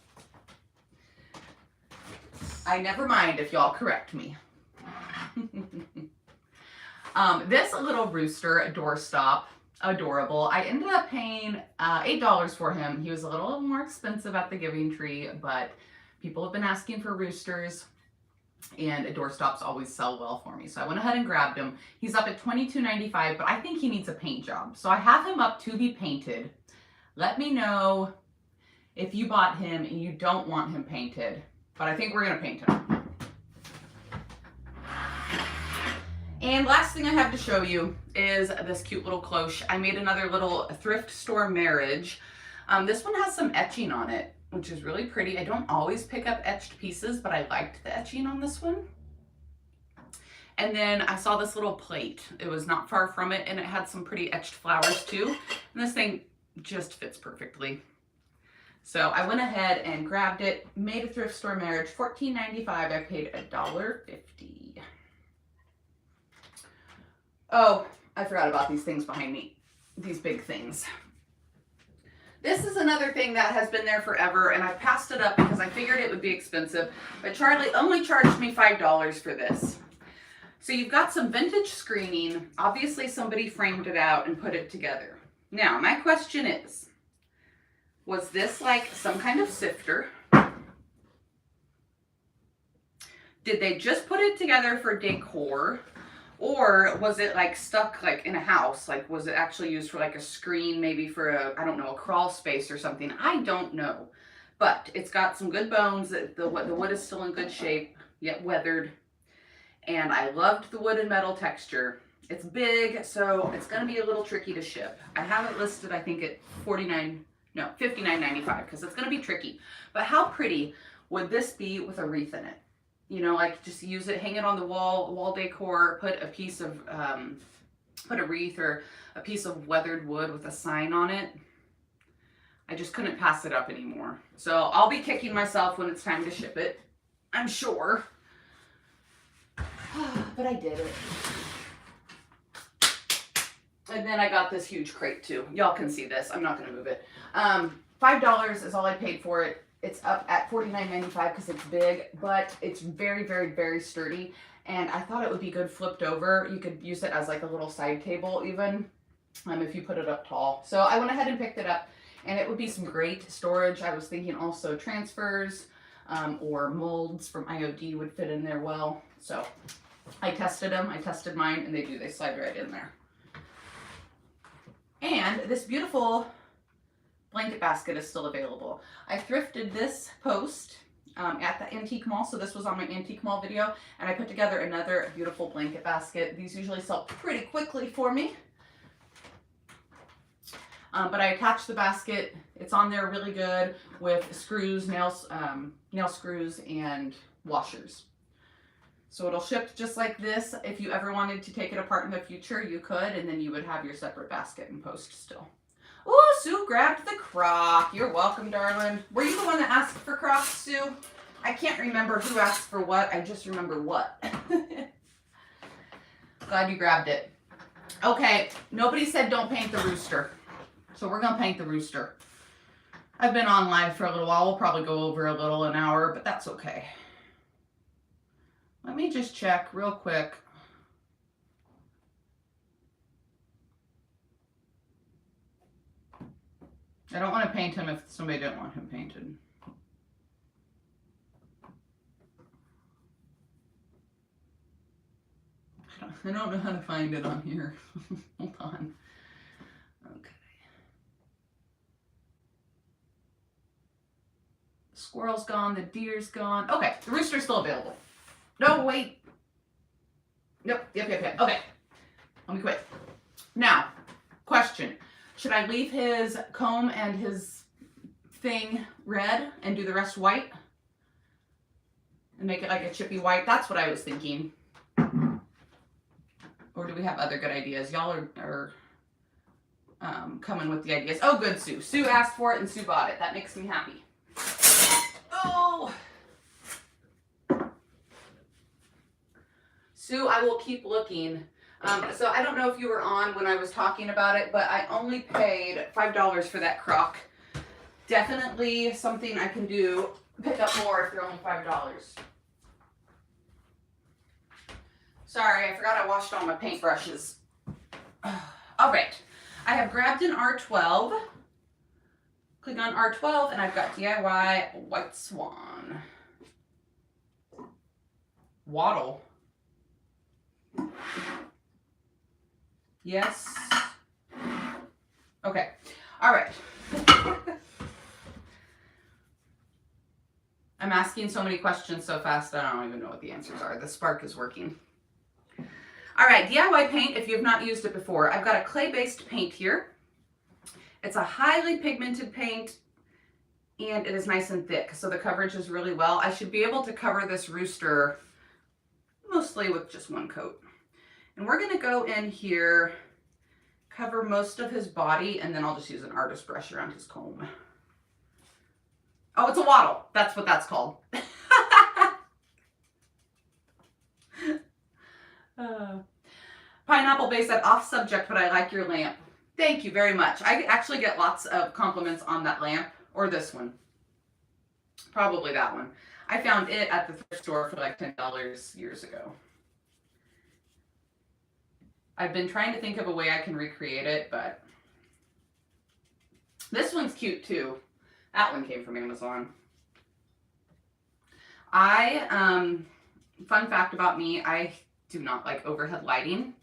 I never mind if y'all correct me. This little rooster, a doorstop, adorable. I ended up paying $8 for him. He was a little more expensive at the Giving Tree, but people have been asking for roosters, and doorstops always sell well for me. So I went ahead and grabbed him. He's up at $22.95, but I think he needs a paint job. So I have him up to be painted. Let me know if you bought him and you don't want him painted, but I think we're gonna paint him. And last thing I have to show you is this cute little cloche. I made another little thrift store marriage. This one has some etching on it, which is really pretty. I don't always pick up etched pieces, but I liked the etching on this one. And then I saw this little plate. It was not far from it, and it had some pretty etched flowers too. And this thing just fits perfectly. So I went ahead and grabbed it, made a thrift store marriage, $14.95. I paid $1.50. Oh, I forgot about these things behind me. These big things. This is another thing that has been there forever, and I passed it up because I figured it would be expensive. But Charlie only charged me $5 for this. So you've got some vintage screening. Obviously somebody framed it out and put it together. Now, my question is, was this like some kind of sifter? Did they just put it together for decor? Or was it like stuck like in a house? Like, was it actually used for like a screen, maybe for a, I don't know, a crawl space or something? I don't know. But it's got some good bones. The wood is still in good shape, yet weathered. And I loved the wood and metal texture. It's big, so it's going to be a little tricky to ship. I have it listed, I think, at $59.95 because it's going to be tricky. But how pretty would this be with a wreath in it? You know, like just use it, hang it on the wall decor, put a piece of, put a wreath or a piece of weathered wood with a sign on it. I just couldn't pass it up anymore. So I'll be kicking myself when it's time to ship it, I'm sure. But I did it. And then I got this huge crate too. Y'all can see this. I'm not going to move it. $5 is all I paid for it. It's up at $49.95 because it's big, but it's very, very, very sturdy. And I thought it would be good flipped over. You could use it as like a little side table even, if you put it up tall. So I went ahead and picked it up, and it would be some great storage. I was thinking also transfers, or molds from IOD would fit in there well. So I tested them. I tested mine, and they slide right in there. And this beautiful blanket basket is still available. I thrifted this post at the antique mall, so this was on my antique mall video, and I put together another beautiful blanket basket. These usually sell pretty quickly for me. But I attached the basket. It's on there really good with screws, nail screws, and washers. So it'll ship just like this. If you ever wanted to take it apart in the future, you could, and then you would have your separate basket and post still. Oh, Sue grabbed the crock. You're welcome, darling. Were you the one that asked for Crocs, Sue? I can't remember who asked for what. I just remember what. Glad you grabbed it. Okay, nobody said don't paint the rooster. So we're gonna paint the rooster. I've been on live for a little while. We'll probably go over a little, an hour, but that's okay. Let me just check real quick. I don't want to paint him if somebody didn't want him painted. I don't know how to find it on here. Hold on. Okay. The squirrel's gone, the deer's gone. Okay, the rooster's still available. No, wait. Nope, yep. Okay, let me quit. Now, question. Should I leave his comb and his thing red and do the rest white? And make it like a chippy white? That's what I was thinking. Or do we have other good ideas? Y'all are coming with the ideas. Oh, good, Sue. Sue asked for it and Sue bought it. That makes me happy. Oh! Sue, I will keep looking. So I don't know if you were on when I was talking about it, but I only paid $5 for that crock. Definitely something I can do. Pick up more if they're only $5. Sorry, I forgot I washed all my paintbrushes. All right, I have grabbed an R12. Click on R12 and I've got DIY White Swan. Waddle. Yes. Okay. All right. I'm asking so many questions so fast I don't even know what the answers are. The spark is working. All right, DIY paint, if you've not used it before. I've got a clay-based paint here. It's a highly pigmented paint, and it is nice and thick, so the coverage is really well. I should be able to cover this rooster mostly with just one coat. And we're gonna go in here, cover most of his body, and then I'll just use an artist brush around his comb. Oh, it's a waddle. That's what that's called. Pineapple Bay said, off subject, but I like your lamp. Thank you very much. I actually get lots of compliments on that lamp, or this one. Probably that one. I found it at the thrift store for like $10 years ago. I've been trying to think of a way I can recreate it, but this one's cute too. That one came from Amazon. Fun fact about me, I do not like overhead lighting.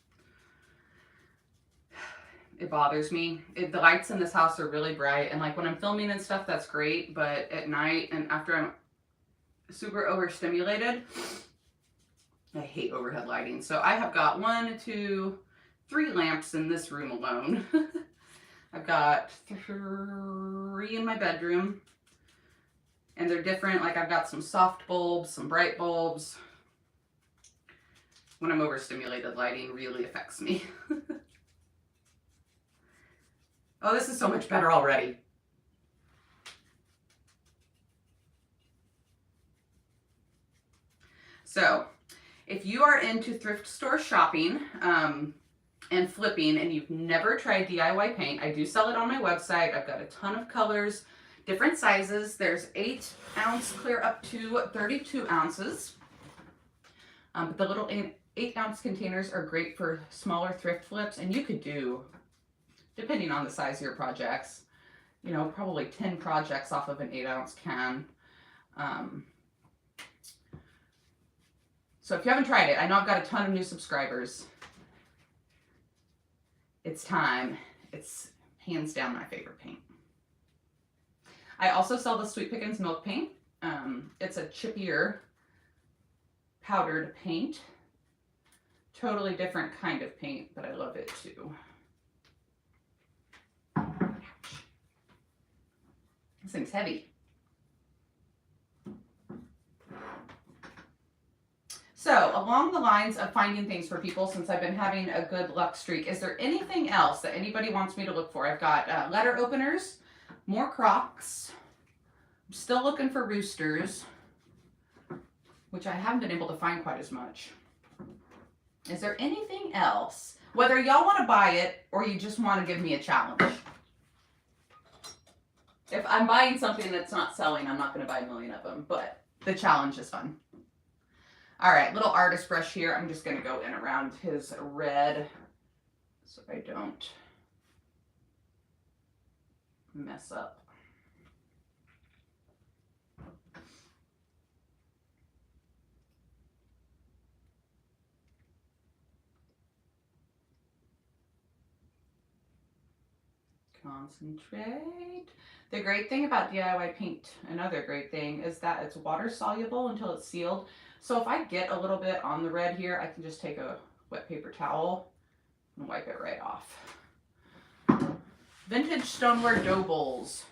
It bothers me. The lights in this house are really bright, and like when I'm filming and stuff, that's great, but at night and after I'm super overstimulated, I hate overhead lighting. So I have got 1, 2, 3 lamps in this room alone. I've got 3 in my bedroom, and they're different. Like I've got some soft bulbs, some bright bulbs. When I'm overstimulated, lighting really affects me. Oh, this is so much better already. So, if you are into thrift store shopping and flipping and you've never tried DIY paint, I do sell it on my website. I've got a ton of colors, different sizes. There's 8 ounce clear up to 32 ounces. But the little 8 ounce containers are great for smaller thrift flips, and you could do, depending on the size of your projects, you know, probably 10 projects off of an 8 ounce can. So if you haven't tried it, I know I've got a ton of new subscribers. It's time. It's hands down my favorite paint. I also sell the Sweet Pickins Milk Paint. It's a chippier powdered paint. Totally different kind of paint, but I love it too. This thing's heavy. So along the lines of finding things for people, since I've been having a good luck streak, is there anything else that anybody wants me to look for? I've got letter openers, more Crocs. I'm still looking for roosters, which I haven't been able to find quite as much. Is there anything else? Whether y'all want to buy it or you just want to give me a challenge. If I'm buying something that's not selling, I'm not going to buy a million of them, but the challenge is fun. All right, little artist brush here. I'm just going to go in around his red so I don't mess up. Concentrate. The great thing about DIY paint, another great thing, is that it's water soluble until it's sealed. So if I get a little bit on the red here, I can just take a wet paper towel and wipe it right off. Vintage stoneware dough bowls.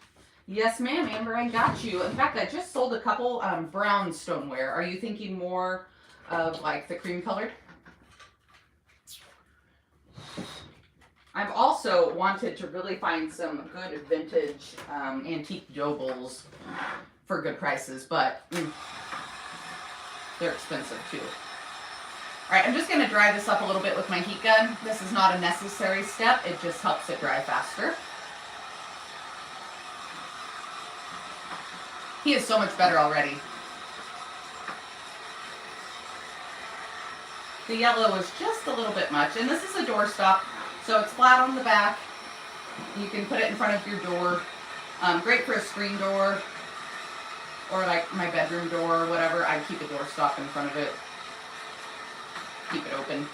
Yes, ma'am, Amber, I got you. In fact, I just sold a couple brown stoneware. Are you thinking more of like the cream colored? I've also wanted to really find some good vintage antique dough bowls for good prices, but they're expensive too. All right, I'm just gonna dry this up a little bit with my heat gun. This is not a necessary step, it just helps it dry faster. He is so much better already. The yellow is just a little bit much, and this is a doorstop, so it's flat on the back. You can put it in front of your door. Great for a screen door, or like my bedroom door or whatever. I keep a doorstop in front of it. Keep it open.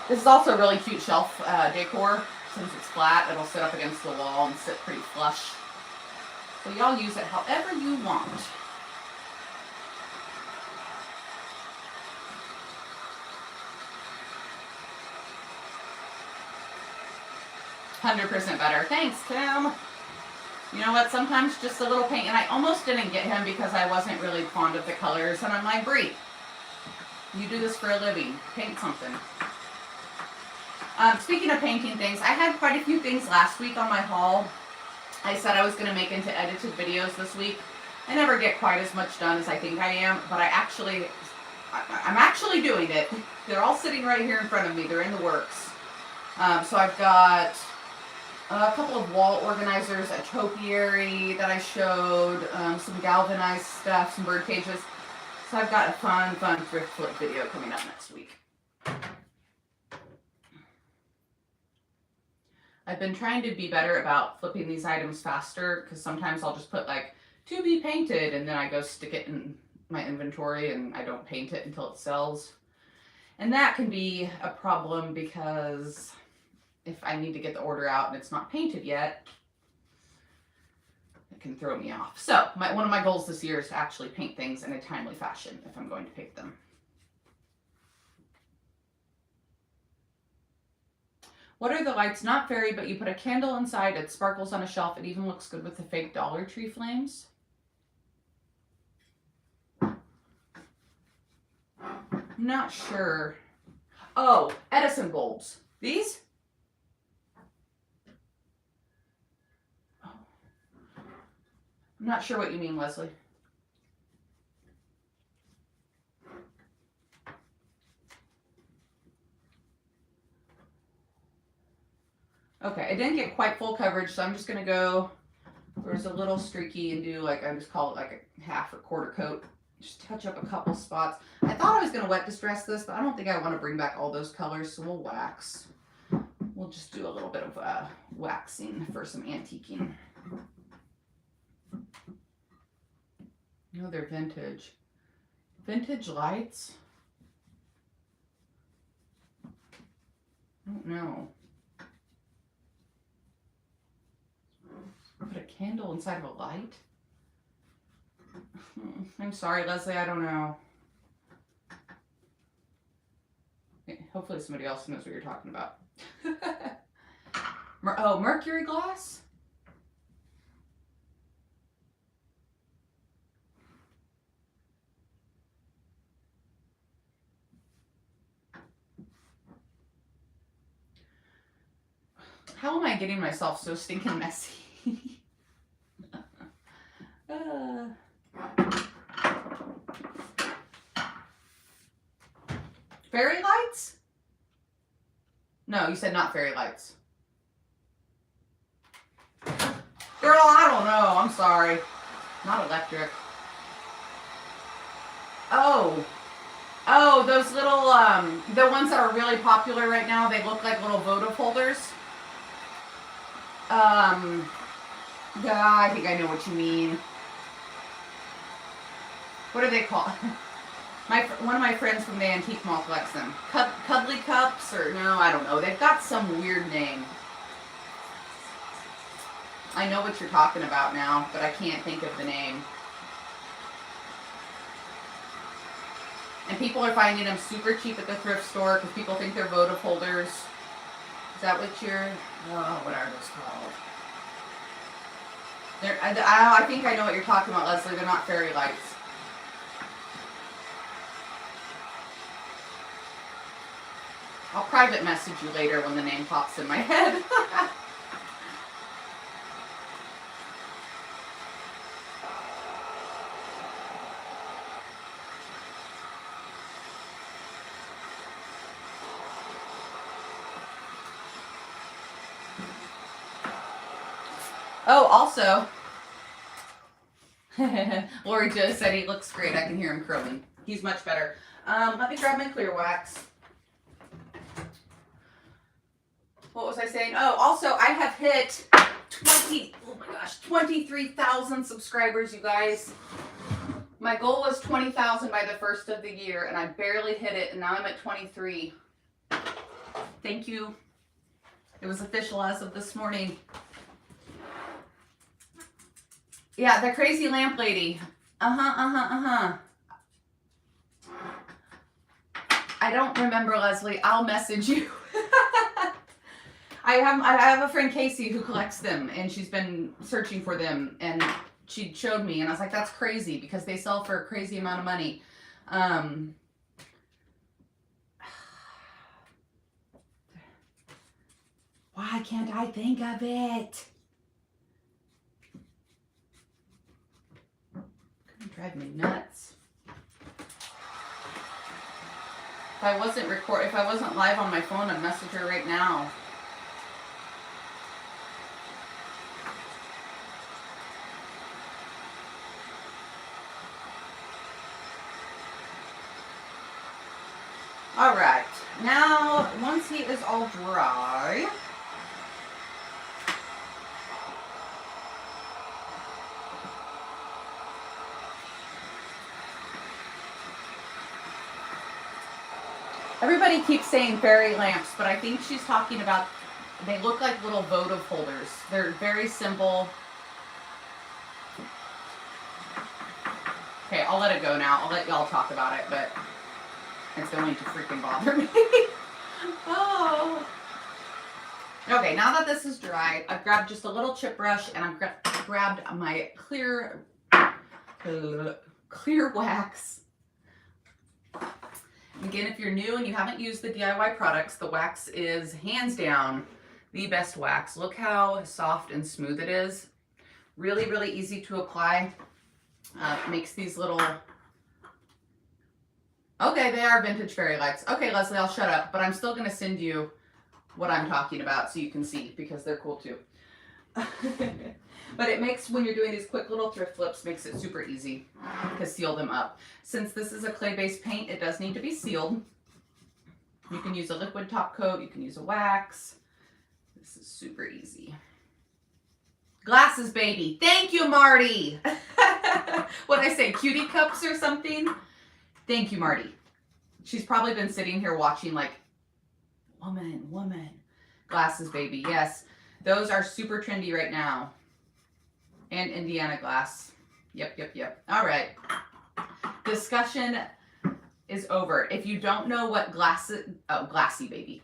This is also really cute shelf decor. Since it's flat, it'll sit up against the wall and sit pretty flush. So y'all use it however you want. 100% better. Thanks, Tim. You know what? Sometimes just a little paint, and I almost didn't get him because I wasn't really fond of the colors, and I'm like, Brie, you do this for a living. Paint something. Speaking of painting things, I had quite a few things last week on my haul. I said I was going to make into edited videos this week. I never get quite as much done as I think I am, but I'm actually doing it. They're all sitting right here in front of me. They're in the works. So I've got a couple of wall organizers, a topiary that I showed, some galvanized stuff, some bird cages. So I've got a fun thrift flip video coming up next week. I've been trying to be better about flipping these items faster, because sometimes I'll just put like to be painted and then I go stick it in my inventory and I don't paint it until it sells. And that can be a problem because if I need to get the order out and it's not painted yet, it can throw me off. So one of my goals this year is to actually paint things in a timely fashion if I'm going to paint them. What are the lights? Not fairy, but you put a candle inside, it sparkles on a shelf. It even looks good with the fake Dollar Tree flames. Not sure. Oh, Edison bulbs. These? Oh. I'm not sure what you mean, Leslie. Okay, I didn't get quite full coverage, so I'm just going to go where it's a little streaky and do like, I just call it like a half or quarter coat. Just touch up a couple spots. I thought I was going to wet distress this, but I don't think I want to bring back all those colors, so we'll wax. We'll just do a little bit of waxing for some antiquing. No, they're vintage. Vintage lights? I don't know. Put a candle inside of a light? I'm sorry, Leslie, I don't know. Hopefully somebody else knows what you're talking about. Oh, mercury glass? How am I getting myself so stinking messy? Fairy lights? No, you said not fairy lights. Girl, I don't know. I'm sorry. Not electric. Oh, those little, the ones that are really popular right now, they look like little votive holders. Yeah, I think I know what you mean. What are they called? One of my friends from the antique mall collects them. Cuddly cups, or no, I don't know. They've got some weird name. I know what you're talking about now, but I can't think of the name. And people are finding them super cheap at the thrift store because people think they're votive holders. Is that what you're... Oh, what are those called? I think I know what you're talking about, Leslie. They're not fairy lights. I'll private message you later when the name pops in my head. Oh, also, Lori just said he looks great. I can hear him crowing. He's much better. Let me grab my clear wax. What was I saying? Oh, also, I have hit 23,000 subscribers, you guys. My goal was 20,000 by the first of the year, and I barely hit it, and now I'm at 23. Thank you. It was official as of this morning. Yeah, the crazy lamp lady. I don't remember, Leslie. I'll message you. I have a friend, Casey, who collects them, and she's been searching for them, and she showed me, and I was like, that's crazy, because they sell for a crazy amount of money. Why can't I think of it? Gonna drive me nuts. If I wasn't live on my phone, I'd message her right now. All right, now once he is all dry, everybody keeps saying fairy lamps, but I think she's talking about, they look like little votive holders. They're very simple. Okay, I'll let it go now. I'll let y'all talk about it, but it's going to freaking bother me. Oh. Okay, now that this is dry, I've grabbed just a little chip brush, and I've grabbed my clear wax. Again, if you're new and you haven't used the DIY products, the wax is hands down the best wax. Look how soft and smooth it is. Really, really easy to apply. Makes these little... Okay, they are vintage fairy lights. Okay, Leslie, I'll shut up, but I'm still going to send you what I'm talking about so you can see, because they're cool too. But it makes, when you're doing these quick little thrift flips, makes it super easy to seal them up. Since this is a clay-based paint, it does need to be sealed. You can use a liquid top coat, you can use a wax. This is super easy. Glasses baby. Thank you, Marty. What did I say? Cutie cups or something? Thank you, Marty. She's probably been sitting here watching like, woman. Glasses baby. Yes. Those are super trendy right now. And Indiana glass. Yep. All right. Discussion is over. If you don't know what glassy baby.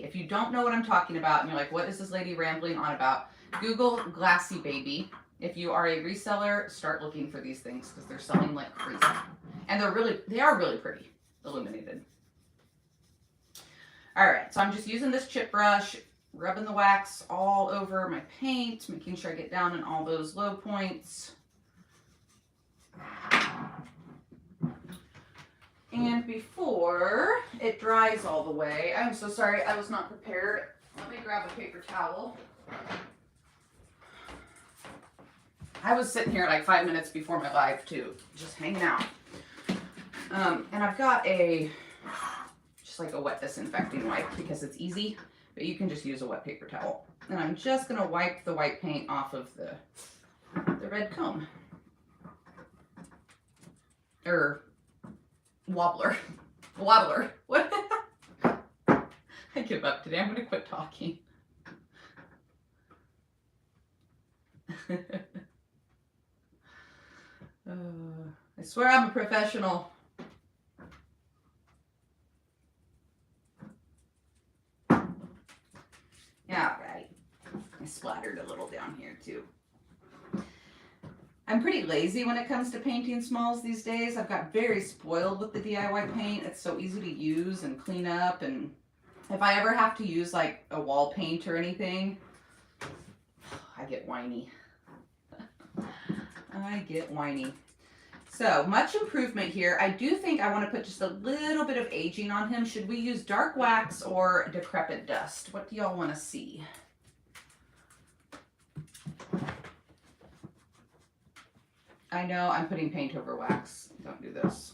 If you don't know what I'm talking about and you're like, what is this lady rambling on about? Google glassy baby. If you are a reseller, start looking for these things because they're selling like crazy. And they are really pretty, illuminated. All right, so I'm just using this chip brush, rubbing the wax all over my paint, making sure I get down in all those low points. And before it dries all the way, I'm so sorry, I was not prepared. Let me grab a paper towel. I was sitting here like 5 minutes before my live too, just hanging out. And I've got just like a wet disinfecting wipe because it's easy, but you can just use a wet paper towel. And I'm just gonna wipe the white paint off of the red comb. Or wobbler. What? I give up today. I'm gonna quit talking. I swear I'm a professional. Yeah, right. I splattered a little down here too. I'm pretty lazy when it comes to painting smalls these days. I've got very spoiled with the DIY paint. It's so easy to use and clean up, and if I ever have to use like a wall paint or anything, I get whiny. So much improvement here. I do think I want to put just a little bit of aging on him. Should we use dark wax or decrepit dust? What do y'all want to see? I know I'm putting paint over wax. Don't do this.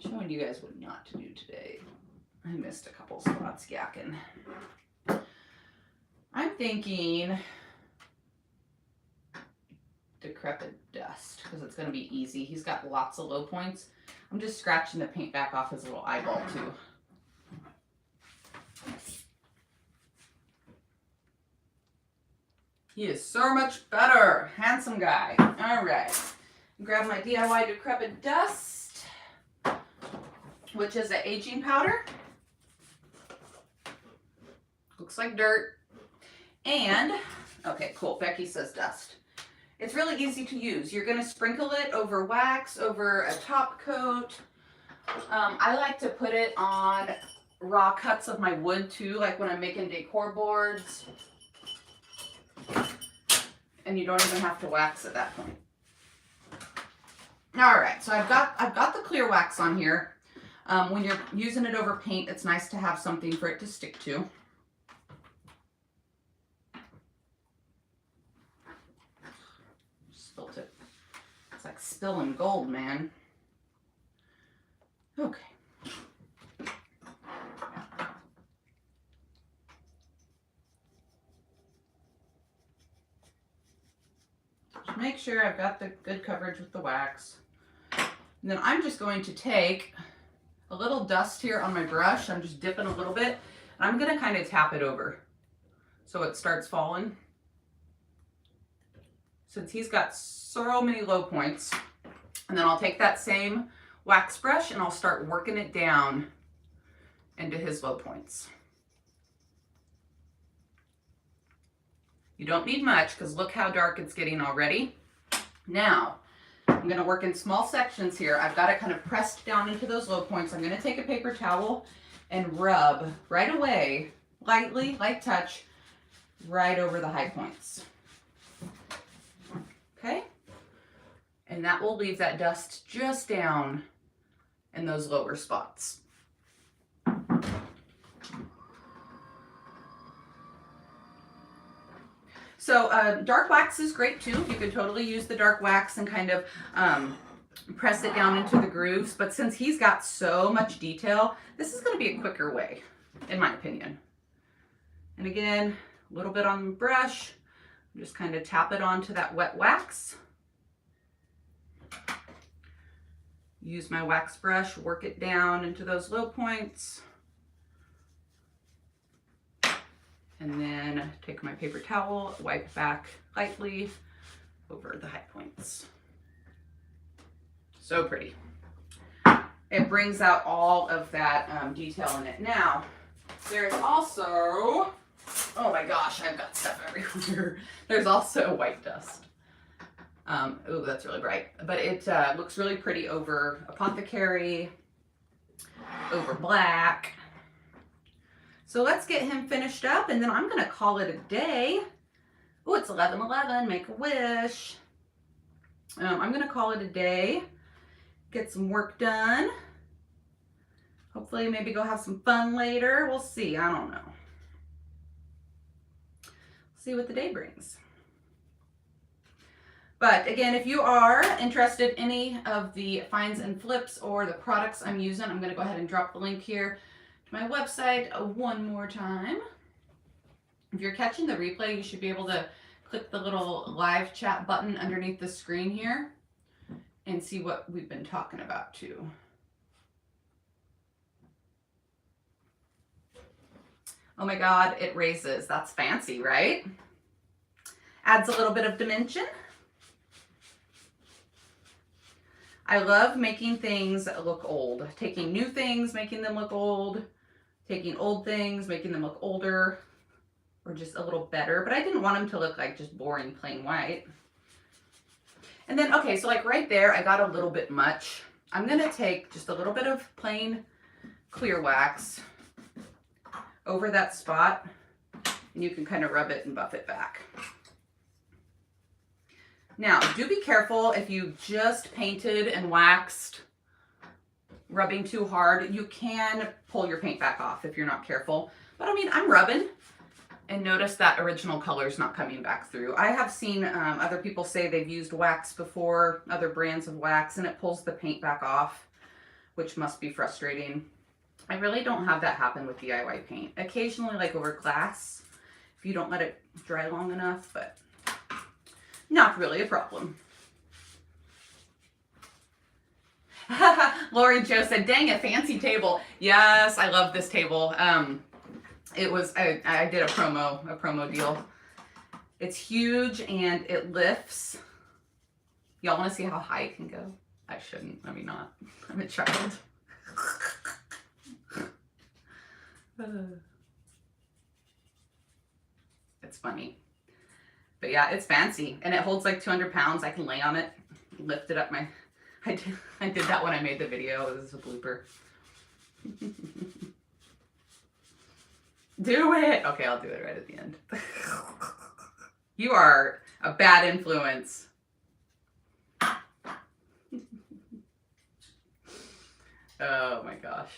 Showing you guys what not to do today. I missed a couple spots yakking. I'm thinking decrepit dust because it's going to be easy. He's got lots of low points. I'm just scratching the paint back off his little eyeball too. He is so much better. Handsome guy. All right. Grab my DIY decrepit dust, which is an aging powder. Looks like dirt. And, okay, cool. Becky says dust. It's really easy to use. You're going to sprinkle it over wax, over a top coat. I like to put it on raw cuts of my wood too, like when I'm making decor boards. And you don't even have to wax at that point. All right, so I've got the clear wax on here. When you're using it over paint, it's nice to have something for it to stick to. Spilt it. It's like spilling gold, man. Okay. Make sure I've got the good coverage with the wax. And then I'm just going to take a little dust here on my brush. I'm just dipping a little bit. And I'm going to kind of tap it over so it starts falling. Since he's got so many low points. And then I'll take that same wax brush and I'll start working it down into his low points. You don't need much because look how dark it's getting already. Now, I'm going to work in small sections here. I've got it kind of pressed down into those low points. I'm going to take a paper towel and rub right away, lightly, light touch, right over the high points. Okay? And that will leave that dust just down in those lower spots. So dark wax is great too. You could totally use the dark wax and kind of press it down into the grooves. But since he's got so much detail, this is going to be a quicker way. in my opinion. And again, a little bit on the brush, just kind of tap it onto that wet wax. Use my wax brush, work it down into those low points. And then take my paper towel, wipe back lightly over the high points. So pretty. It brings out all of that detail in it. Now, there's also, oh my gosh, I've got stuff everywhere. There's also white dust. Oh, that's really bright. But it looks really pretty over Apothecary, over black. So let's get him finished up, and then I'm going to call it a day. Oh, it's 11:11, make a wish. I'm going to call it a day, get some work done. Hopefully maybe go have some fun later. We'll see. I don't know. See what the day brings. But again, if you are interested in any of the finds and flips or the products I'm using, I'm going to go ahead and drop the link here to my website one more time. If you're catching the replay, you should be able to click the little live chat button underneath the screen here and see what we've been talking about too. Oh my God, it raises. That's fancy, right? Adds a little bit of dimension. I love making things look old. Taking new things, making them look old. Taking old things, making them look older. Or just a little better. But I didn't want them to look like just boring plain white. And then, okay, so like right there, I got a little bit much. I'm going to take just a little bit of plain clear wax over that spot. And you can kind of rub it and buff it back. Now, do be careful if you just painted and waxed, rubbing too hard. You can pull your paint back off if you're not careful. But I mean, I'm rubbing and notice that original color's not coming back through. I have seen other people say they've used wax before, other brands of wax, and it pulls the paint back off, which must be frustrating. I really don't have that happen with DIY paint. Occasionally, like over glass, if you don't let it dry long enough, but not really a problem. Lauren Joe said, dang, a fancy table. Yes, I love this table. It was, I did a promo deal. It's huge and it lifts. Y'all want to see how high it can go? I shouldn't. Let me not. I'm a child. It's funny. But yeah, it's fancy and it holds like 200 pounds. I can lay on it, lift it up my, I did that when I made the video. It was a blooper. Do it. Okay, I'll do it right at the end. You are a bad influence. Oh my gosh.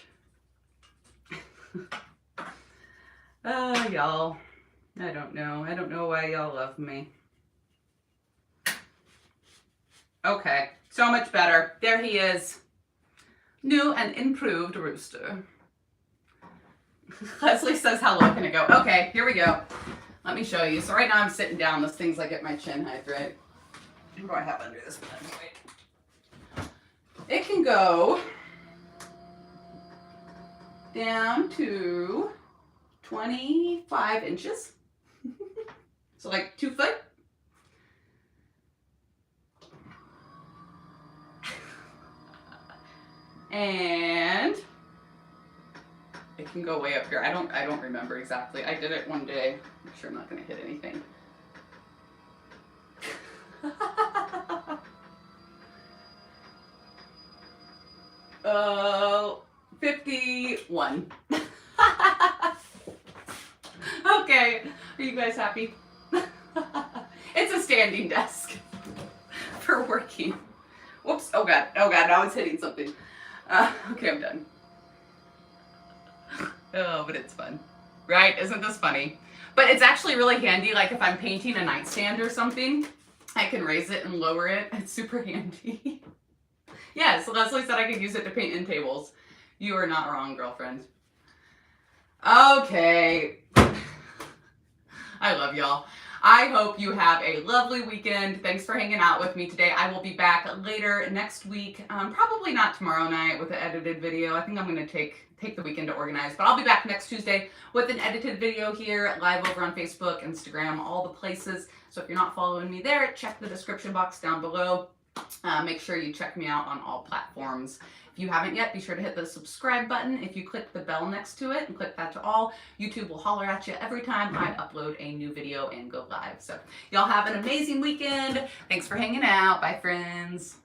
Oh, y'all. I don't know. I don't know why y'all love me. Okay, so much better. There he is. New and improved rooster. Leslie says hello. Can I go? Okay, here we go. Let me show you. So right now I'm sitting down. Those things like at my chin height, right? What do I have under this pen? Wait. It can go down to 25 inches. So like 2 foot. And it can go way up here. I don't remember exactly. I did it one day. Make sure I'm not gonna hit anything. 51. Okay, are you guys happy? It's a standing desk for working. Whoops, oh God, now it's hitting something. Okay, I'm done. Oh, but it's fun, right? Isn't this funny? But it's actually really handy, like if I'm painting a nightstand or something, I can raise it and lower it. It's super handy. Yes, Leslie said I could use it to paint in tables. You are not wrong, girlfriend. Okay. I love y'all. I hope you have a lovely weekend. Thanks for hanging out with me today. I will be back later next week. Probably not tomorrow night with an edited video. I think I'm going to take the weekend to organize. But I'll be back next Tuesday with an edited video here, live over on Facebook, Instagram, all the places. So if you're not following me there, check the description box down below. Make sure you check me out on all platforms. If you haven't yet, be sure to hit the subscribe button. If you click the bell next to it and click that to all, YouTube will holler at you every time I upload a new video and go live. So y'all have an amazing weekend. Thanks for hanging out. Bye, friends.